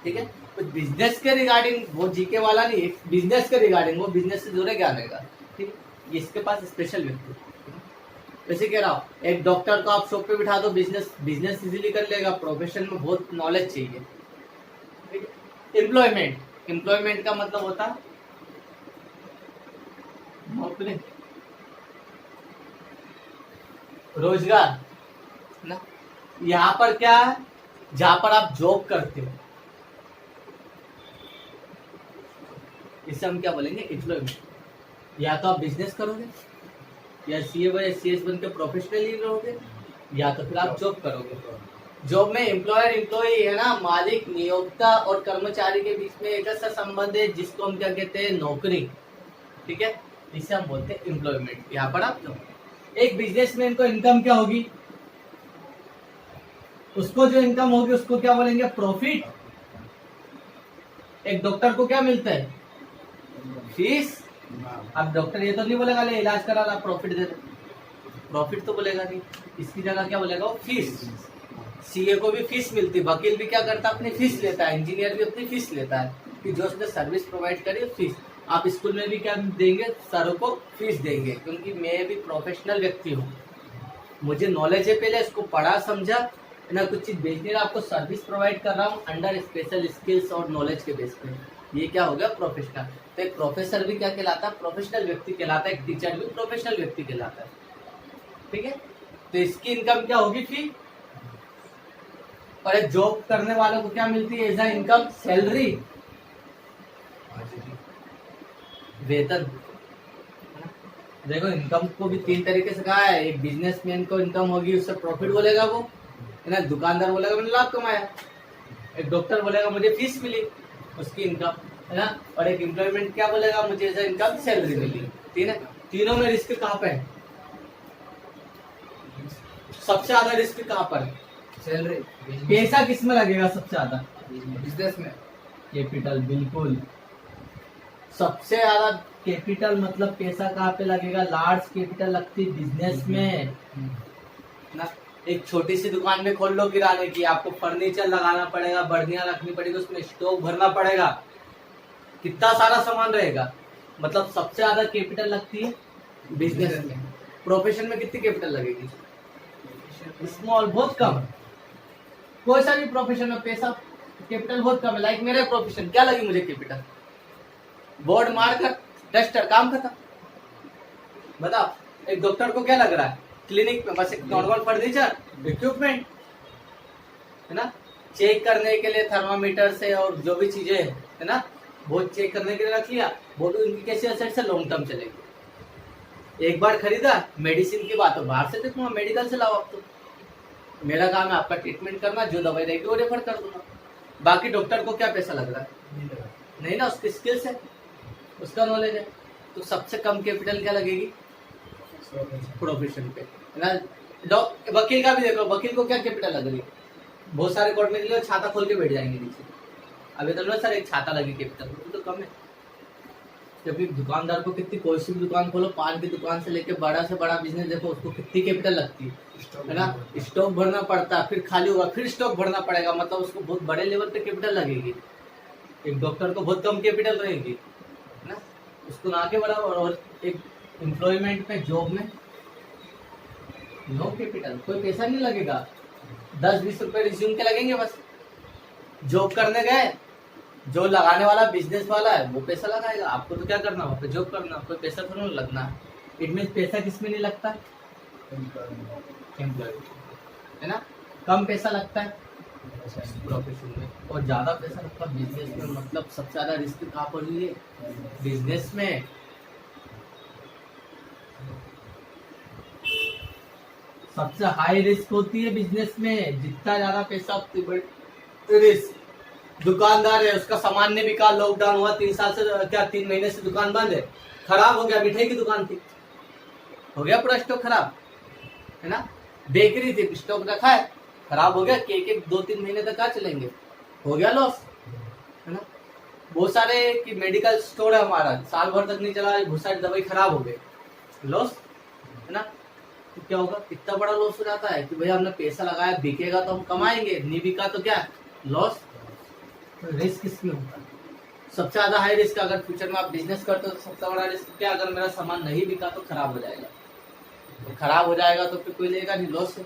ठीक है। तो बिजनेस के रिगार्डिंग वो जीके वाला नहीं, बिजनेस के रिगार्डिंग वो बिजनेस से जुड़े ज्ञान रहेगा, ठीक है। इसके पास स्पेशल व्यक्ति, वैसे कह रहा हूँ, एक डॉक्टर को आप शॉप पे बिठा दो, बिजनेस इजीली कर लेगा। प्रोफेशन में बहुत नॉलेज चाहिए, ठीक है। एम्प्लॉयमेंट का मतलब होता है नौकरी, रोजगार ना। यहाँ पर क्या है, जहां पर आप जॉब करते हो, इसे हम क्या बोलेंगे, एम्प्लॉयमेंट। या तो आप बिजनेस करोगे, या सीए या सीएस बन के प्रोफेशनल ही रहोगे, या तो फिर आप जॉब करोगे। जॉब में एम्प्लॉयर एम्प्लॉई है ना, मालिक नियोक्ता और कर्मचारी के बीच में एक ऐसा संबंध है जिसको हम क्या कहते हैं, नौकरी, ठीक है। इसे हम बोलते हैं एम्प्लॉयमेंट। यहाँ पर आप एक बिजनेसमैन को इनकम क्या होगी, उसको जो इनकम होगी उसको क्या बोलेंगे, प्रॉफिट। एक डॉक्टर को क्या मिलता है, फीस। अब डॉक्टर ये तो नहीं बोलेगा ले इलाज करा ला प्रॉफिट दे, प्रॉफिट तो बोलेगा नहीं, इसकी जगह क्या बोलेगा, वो फीस। सीए को भी फीस मिलती, वकील भी क्या करता है, अपनी फीस लेता है, इंजीनियर भी अपनी फीस लेता है, कि जो उसने सर्विस प्रोवाइड करी फीस। आप स्कूल में भी क्या देंगे, सरों को फीस देंगे, क्योंकि मैं भी प्रोफेशनल व्यक्ति हूँ, मुझे नॉलेज है, पहले इसको पढ़ा समझा, है ना, कुछ चीज बेचने का आपको सर्विस प्रोवाइड कर रहा हूँ अंडर स्पेशल स्किल्स और नॉलेज के बेस पे। ये क्या हो गया, प्रोफेशनल। तो एक प्रोफेसर भी क्या कहलाता है, प्रोफेशनल व्यक्ति कहलाता है। एक टीचर भी प्रोफेशनल व्यक्ति कहलाता है, ठीक है। तो इसकी इनकम क्या होगी, फी। और एक जॉब करने वालों को क्या मिलती है, एज अ इनकम, सैलरी, वेतन। देखो इनकम को भी 3 तरीके से कहा है। एक बिजनेसमैन को इनकम होगी, उससे प्रॉफिट बोलेगा वो, है ना। दुकानदार बोलेगा मैंने लाभ कमाया। एक डॉक्टर बोलेगा मुझे फीस मिली, उसकी इनकम, है ना। और एक एम्प्लॉयमेंट क्या बोलेगा, मुझे एज अ इनकम सैलरी मिली। तीन है, तीनों में रिस्क कहाँ पे है, सबसे ज्यादा रिस्क कहाँ पर है, सैलरी। पैसा किस में लगेगा सबसे ज्यादा, बिजनेस में कैपिटल, बिल्कुल। सबसे ज्यादा कैपिटल मतलब पैसा कहाँ पे लगेगा? लार्ज कैपिटल लगती बिजनेस में ना। एक छोटी सी दुकान में खोल लो किराने की, आपको फर्नीचर लगाना पड़ेगा, बर्नियां रखनी पड़ेगी, उसमें स्टॉक भरना पड़ेगा, कितना सारा सामान रहेगा। मतलब सबसे ज्यादा कैपिटल लगती है बिजनेस में। प्रोफेशन में कितनी कैपिटल लगेगी? स्मॉल, बहुत कम। कोई सा भी प्रोफेशन में पैसा कैपिटल बहुत कम है। लाइक मेरा प्रोफेशन, क्या लगी मुझे कैपिटल? बोर्ड मारकर डस्टर, काम खत्म। बताओ, एक डॉक्टर को क्या लग रहा है? क्लिनिक में बस एक नॉर्मल फर्नीचर, इक्विपमेंट, है ना, चेक करने के लिए थर्मामीटर से और जो भी चीजें है ना, वो चेक करने के लिए रख लिया। वो भी उनकी कैसी एसेट से लॉन्ग टर्म चलेगी। एक बार खरीदा, मेडिसिन की बात हो बाहर से देखूंगा, मेडिकल से लाओ। आप तो मेरा काम है आपका ट्रीटमेंट करना, जो दवाई रहेगी वो रेफर कर दूंगा। बाकी डॉक्टर को क्या पैसा लग रहा है? नहीं ना, उसकी स्किल्स है, उसका नॉलेज है। तो सबसे कम कैपिटल क्या लगेगी? प्रोफेशन पे, है ना। वकील का भी देखो, वकील को क्या कैपिटल लग रही है? बहुत सारे कोर्ट में निकले, छाता खोल के बैठ जाएंगे नीचे। अभी तो सर एक छाता लगी कैपिटल, तो कम है। क्योंकि दुकानदार को कितनी, कोई सी भी दुकान खोलो, पान की दुकान से लेके बड़ा से बड़ा बिजनेस देखो, उसको कितनी कैपिटल लगती है ना। स्टॉक भरना पड़ता है, फिर खाली होगा, फिर स्टॉक भरना पड़ेगा, मतलब उसको बहुत बड़े लेवल पे कैपिटल लगेगी। एक डॉक्टर को बहुत कम कैपिटल रहेगी ना, उसको ना के बराबर। और एक एम्प्लॉयमेंट में, जॉब में नो कैपिटल, कोई पैसा नहीं लगेगा। 10-20 रुपए रिज्यूम के लगेंगे बस। जॉब करने गए, जो लगाने वाला बिजनेस वाला है वो पैसा लगाएगा, आपको तो क्या करना है? जॉब करना, कोई पैसा थोड़ा लगना है। इट मीन पैसा किसमें नहीं लगता? एम्प्लॉय, है ना। कम पैसा लगता है प्रोफेशन में, और ज्यादा पैसा लगता है बिजनेस में। मतलब सबसे ज्यादा रिस्क कहाँ पर है? बिजनेस में। सबसे हाई रिस्क होती है बिजनेस में। जितना ज्यादा पैसा उतनी बड़ी रिस्क। दुकानदार है, उसका सामान नहीं बिका, लॉकडाउन हुआ, 3 साल से क्या 3 महीने से दुकान बंद है, खराब हो गया। मिठाई की दुकान थी, हो गया पूरा स्टॉक खराब, है ना। बेकरी थी, स्टॉक रखा है, खराब हो गया। केक 2-3 महीने तक कहाँ चलेंगे, हो गया लॉस, है ना। बहुत सारे कि मेडिकल स्टोर है हमारा, साल भर तक नहीं चला, बहुत सारी दवाई खराब हो गई, लॉस, है ना। तो क्या होगा? इतना बड़ा लॉस हो जाता है कि भैया हमने पैसा लगाया, बिकेगा तो हम कमाएंगे, नहीं बिका तो क्या लॉस। रिस्क किसमें होता है? सबसे ज्यादा हाई रिस्क। अगर फ्यूचर में आप बिजनेस करते हो तो सबसे बड़ा रिस्क क्या? अगर मेरा सामान नहीं बिका तो खराब हो जाएगा। तो खराब हो जाएगा तो फिर कोई लेगा नहीं, लॉस है।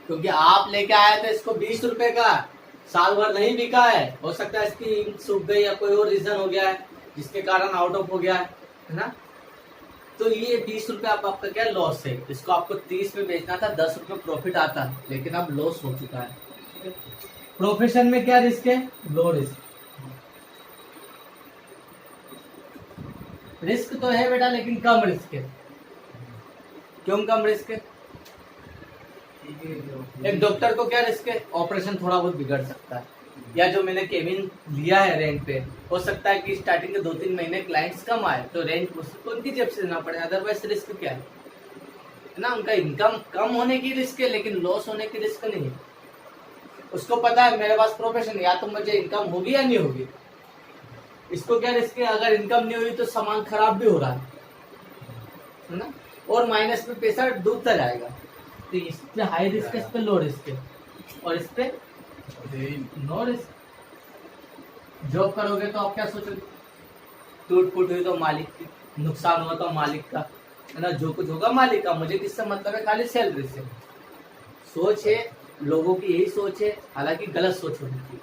क्योंकि आप लेके आए थे इसको 20 रुपए का, साल भर नहीं बिका है, हो सकता है इसकी इंक सूख गई या कोई और रीजन हो गया है जिसके कारण आउट ऑफ हो गया है ना। तो ये 20 रुपए आपका क्या लॉस है। इसको आपको 30 में बेचना था, 10 रुपए प्रॉफिट आता, लेकिन अब लॉस हो चुका है। प्रोफेशन में क्या रिस्क है? Low risk. रिस्क तो है बेटा, लेकिन कम रिस्क है। क्यों कम रिस्क है? एक डॉक्टर को क्या रिस्क है? ऑपरेशन थोड़ा बहुत बिगड़ सकता है, या जो मैंने केबिन लिया है रेंट पे, हो सकता है कि स्टार्टिंग के 2-3 महीने क्लाइंट्स कम आए तो रेंट उसको उनकी जेब से देना पड़े। अदरवाइज रिस्क क्या है ना, उनका इनकम कम होने की रिस्क है, लेकिन लॉस होने की रिस्क नहीं है। उसको पता है मेरे पास प्रोफेशन, या तो मुझे इनकम होगी या नहीं होगी। इसको क्या रिस्क है? अगर इनकम नहीं हुई तो सामान खराब भी हो रहा है ना, और माइनस में पैसा डूबता जाएगा। तो इस पे हाई रिस्क है, इस पे लो रिस्क है, और इस पे नो रिस्क। जॉब करोगे तो आप क्या सोचोगे? टूट फूट हुई तो मालिक की, नुकसान हुआ तो मालिक का, है ना। जो कुछ होगा मालिक का, मुझे किससे मतलब है? खाली सैलरी से। सोच है लोगों की, यही सोच है, हालांकि गलत सोच होनी चाहिए।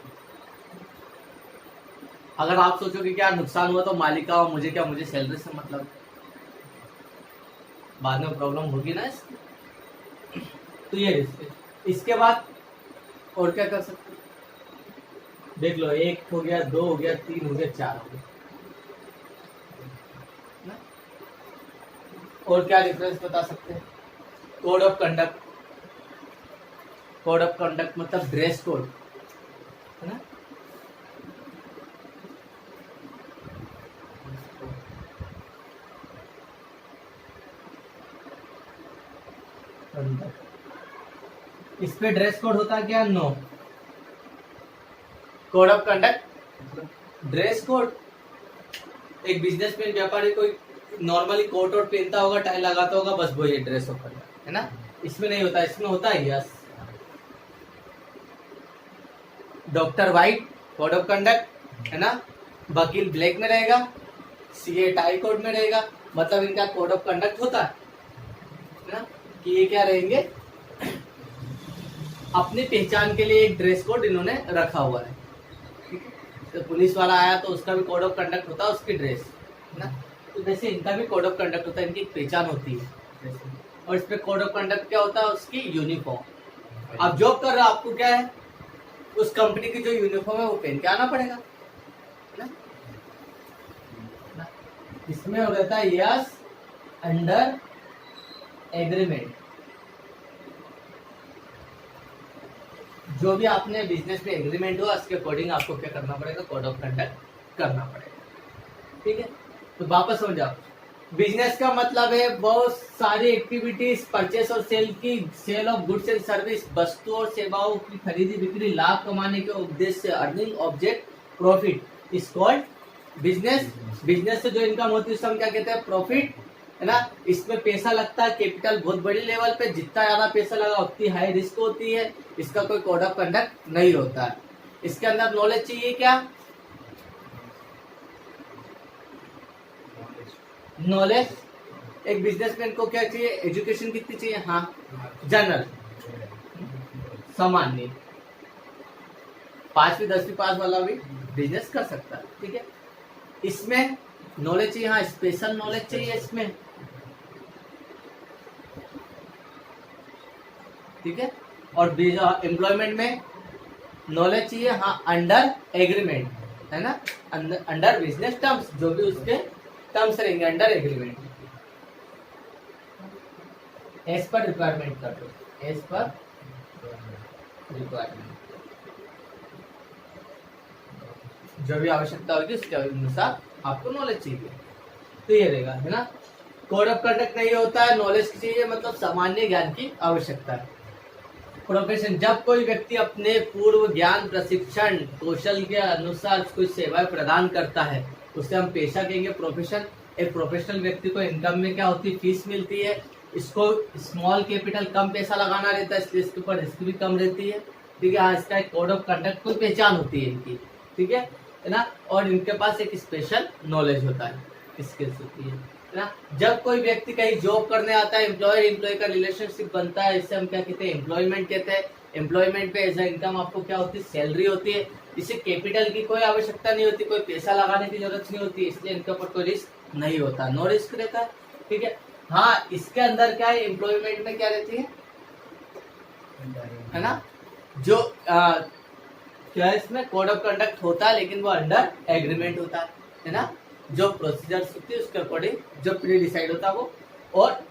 अगर आप सोचोगे कि यार नुकसान हुआ तो मालिक का, मुझे क्या, मुझे सैलरी से मतलब, बाद में प्रॉब्लम होगी ना इसकी। तो ये रिस्क है। इसके बाद और क्या कर सकते? देख लो, 1 हो गया, 2 हो गया, 3 हो गया, 4 हो गया ना? और क्या डिफरेंस बता सकते हैं? Code of conduct. Code of conduct मतलब ड्रेस कोड, है ना। इस पे ड्रेस कोड होता है क्या? No. Code of conduct, dress code. एक बिजनेसमैन व्यापारी कोई नॉर्मली कोट और पहनता होगा, टाई लगाता होगा, बस वो ये ड्रेस ऑफ कंडक्ट है ना। इसमें नहीं होता, इसमें होता है yes. Doctor white code of conduct है ना, वकील ब्लैक में रहेगा, सीए टाई कोड में रहेगा, मतलब इनका कोड ऑफ कंडक्ट होता है ना कि ये क्या रहेंगे, अपनी पहचान के लिए एक ड्रेस कोड इन्होंने रखा हुआ है। ठीक है, तो पुलिस वाला आया तो उसका भी कोड ऑफ कंडक्ट होता है, उसकी ड्रेस है ना। तो जैसे इनका भी कोड ऑफ कंडक्ट होता है, इनकी एक पहचान होती है। और इसमें कोड ऑफ कंडक्ट क्या होता है, उसकी यूनिफॉर्म। आप जॉब कर रहे हो, आपको क्या है, उस कंपनी की जो यूनिफॉर्म है वो पहन के आना पड़ेगा ना। इसमें हो रहता है यस अंडर एग्रीमेंट। जो भी आपने बिजनेस में एग्रीमेंट हुआ उसके अकॉर्डिंग आपको क्या करना पड़ेगा, कोड ऑफ कंडक्ट करना पड़ेगा। ठीक है, तो वापस समझाओ, बिजनेस का मतलब है बहुत सारी एक्टिविटीज, परचेस और सेल की, sale of goods and service, वस्तु और सेवाओं की खरीदी बिक्री, लाभ कमाने के उद्देश्य से, earning object profit is called business. Business से जो इनकम होती है उसको हम क्या कहते हैं, प्रॉफिट है ना। इसमें पैसा लगता है, कैपिटल बहुत बड़ी लेवल पे, जितना ज्यादा पैसा लगा उतनी हाई रिस्क होती है। इसका कोई कोड ऑफ कंडक्ट नहीं होता है। इसके अंदर नॉलेज चाहिए क्या, नॉलेज। एक बिजनेसमैन को क्या चाहिए, एजुकेशन कितनी चाहिए, हाँ जनरल सामान्य, 5वीं 10वीं पास वाला भी बिजनेस कर सकता है। ठीक है, इसमें नॉलेज चाहिए, हाँ स्पेशल नॉलेज चाहिए इसमें। ठीक है, और एम्प्लॉयमेंट में नॉलेज चाहिए, हाँ अंडर एग्रीमेंट है ना, अंडर बिजनेस टर्म्स, जो भी उसके टर्म्स रहेंगे under agreement, as per requirement कर दो, एज पर रिक्वायरमेंट, जो भी आवश्यकता होगी उसके अनुसार आपको नॉलेज चाहिए। तो ये रहेगा है ना, कोड ऑफ कंडक्ट नहीं होता है, नॉलेज चाहिए, मतलब सामान्य ज्ञान की आवश्यकता है। प्रोफेशन, जब कोई व्यक्ति अपने पूर्व ज्ञान, प्रशिक्षण, कौशल के अनुसार कुछ सेवाएं प्रदान करता है उसे हम पेशा कहेंगे, प्रोफेशन। एक प्रोफेशनल व्यक्ति को इनकम में क्या होती है, फीस मिलती है। इसको स्मॉल कैपिटल, कम पैसा लगाना रहता है, इसलिए इसके ऊपर रिस्क भी कम रहती है। ठीक है, हाँ इसका एक कोड ऑफ कंडक्ट कोई पहचान होती है इनकी। ठीक है ना, और इनके पास एक स्पेशल नॉलेज होता है, स्किल्स होती है ना। जब कोई व्यक्ति कहीं जॉब करने आता है, एम्प्लॉयर एम्प्लॉय का रिलेशनशिप बनता है, इसे हम क्या कहते हैं, एम्प्लॉयमेंट कहते हैं। एम्प्लॉयमेंट पे एज अ इनकम आपको क्या होती है, सैलरी होती है। इसे कैपिटल की कोई आवश्यकता नहीं होती, कोई पैसा लगाने की जरूरत नहीं होती, इसलिए इनके ऊपर कोई रिस्क नहीं होता, नो रिस्क रहता है। ठीक है, हाँ इसके अंदर क्या है, एम्प्लॉयमेंट में क्या रहती है ना, जो क्या है, इसमें कोड ऑफ कंडक्ट होता है, लेकिन वो अंडर एग्रीमेंट होता है ना। जो प्रोसीजर्स होती है उसके अकॉर्डिंग जो प्री डिसाइड होता है वो, और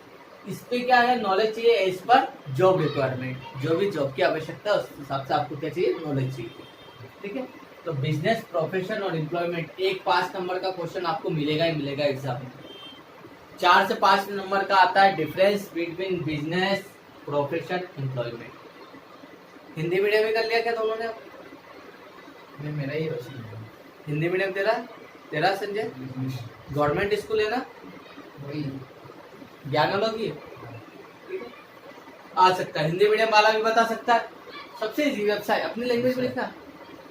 इस पे क्या है, नॉलेज चाहिए एज पर जॉब रिक्वायरमेंट, जो भी जॉब की आवश्यकता है उस हिसाब से आपको क्या चाहिए, नॉलेज चाहिए। ठीक है, तो बिजनेस, प्रोफेशन और एम्प्लॉयमेंट, एक 5 नंबर का क्वेश्चन आपको मिलेगा ही मिलेगा एग्जाम में। 4 से 5 नंबर का आता है difference between business, profession, employment. Hindi medium में कर लिया क्या दोनों ने, मेरा ही रोशन हिंदी मीडियम तेरा संजय, गवर्नमेंट स्कूल है ना, वही ज्ञानोलोगी आ सकता है, हिंदी मीडियम वाला भी बता सकता है। सबसे इजी वेबसाइट, अपनी लैंग्वेज में लिखना।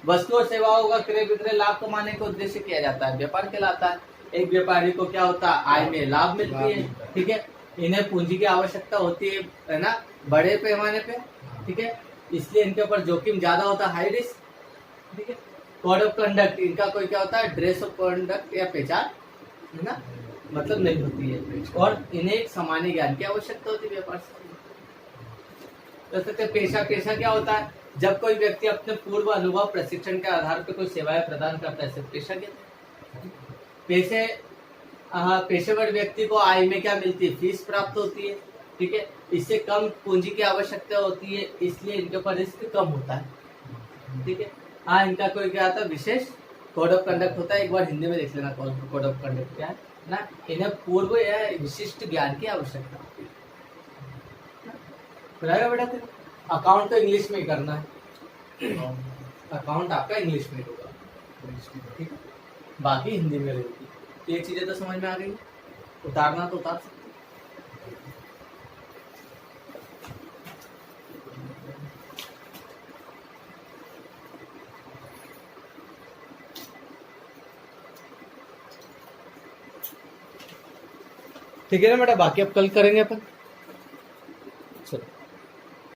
वस्तु और सेवाओं का क्रय विक्रय लाभ कमाने के उद्देश्य किया जाता है, व्यापार कहलाता है। एक व्यापारी को क्या होता है, आय में लाभ मिलती है। ठीक है, इन्हें पूंजी की आवश्यकता होती है ना, बड़े पैमाने पे। ठीक है, इसलिए इनके ऊपर जोखिम ज्यादा होता है, हाई रिस्क। ठीक है, कोड ऑफ कंडक्ट, इनका कोई क्या होता है, ड्रेस ऑफ कंडक्ट या पहचान है ना, मतलब नहीं होती है, और इन्हें एक सामान्य ज्ञान की आवश्यकता होती है व्यापार से। तो पेशा क्या होता है, जब कोई व्यक्ति अपने पूर्व अनुभव, प्रशिक्षण के आधार पर कोई सेवाएं प्रदान करता है, पेशा कहते हैं। पेशेवर व्यक्ति को आय में क्या मिलती है, फीस प्राप्त होती है। ठीक है, इससे कम पूंजी की आवश्यकता होती है, इसलिए इनके ऊपर रिस्क कम होता है। ठीक है, हाँ इनका कोई क्या आता है, विशेष कोड ऑफ कंडक्ट होता है। एक बार हिंदी में देख लेना कोड ऑफ कंडक्ट क्या है ना, इन्हें पूर्व या विशिष्ट ज्ञान की आवश्यकता होती है। बेटा, अकाउंट तो इंग्लिश में ही करना है, अकाउंट आपका इंग्लिश में होगा, ठीक है, बाकी हिंदी में रहेगी। ये चीजें तो समझ में आ गई, उतारना तो उतार सकते। ठीक है ना बेटा, बाकी अब कल करेंगे अपन।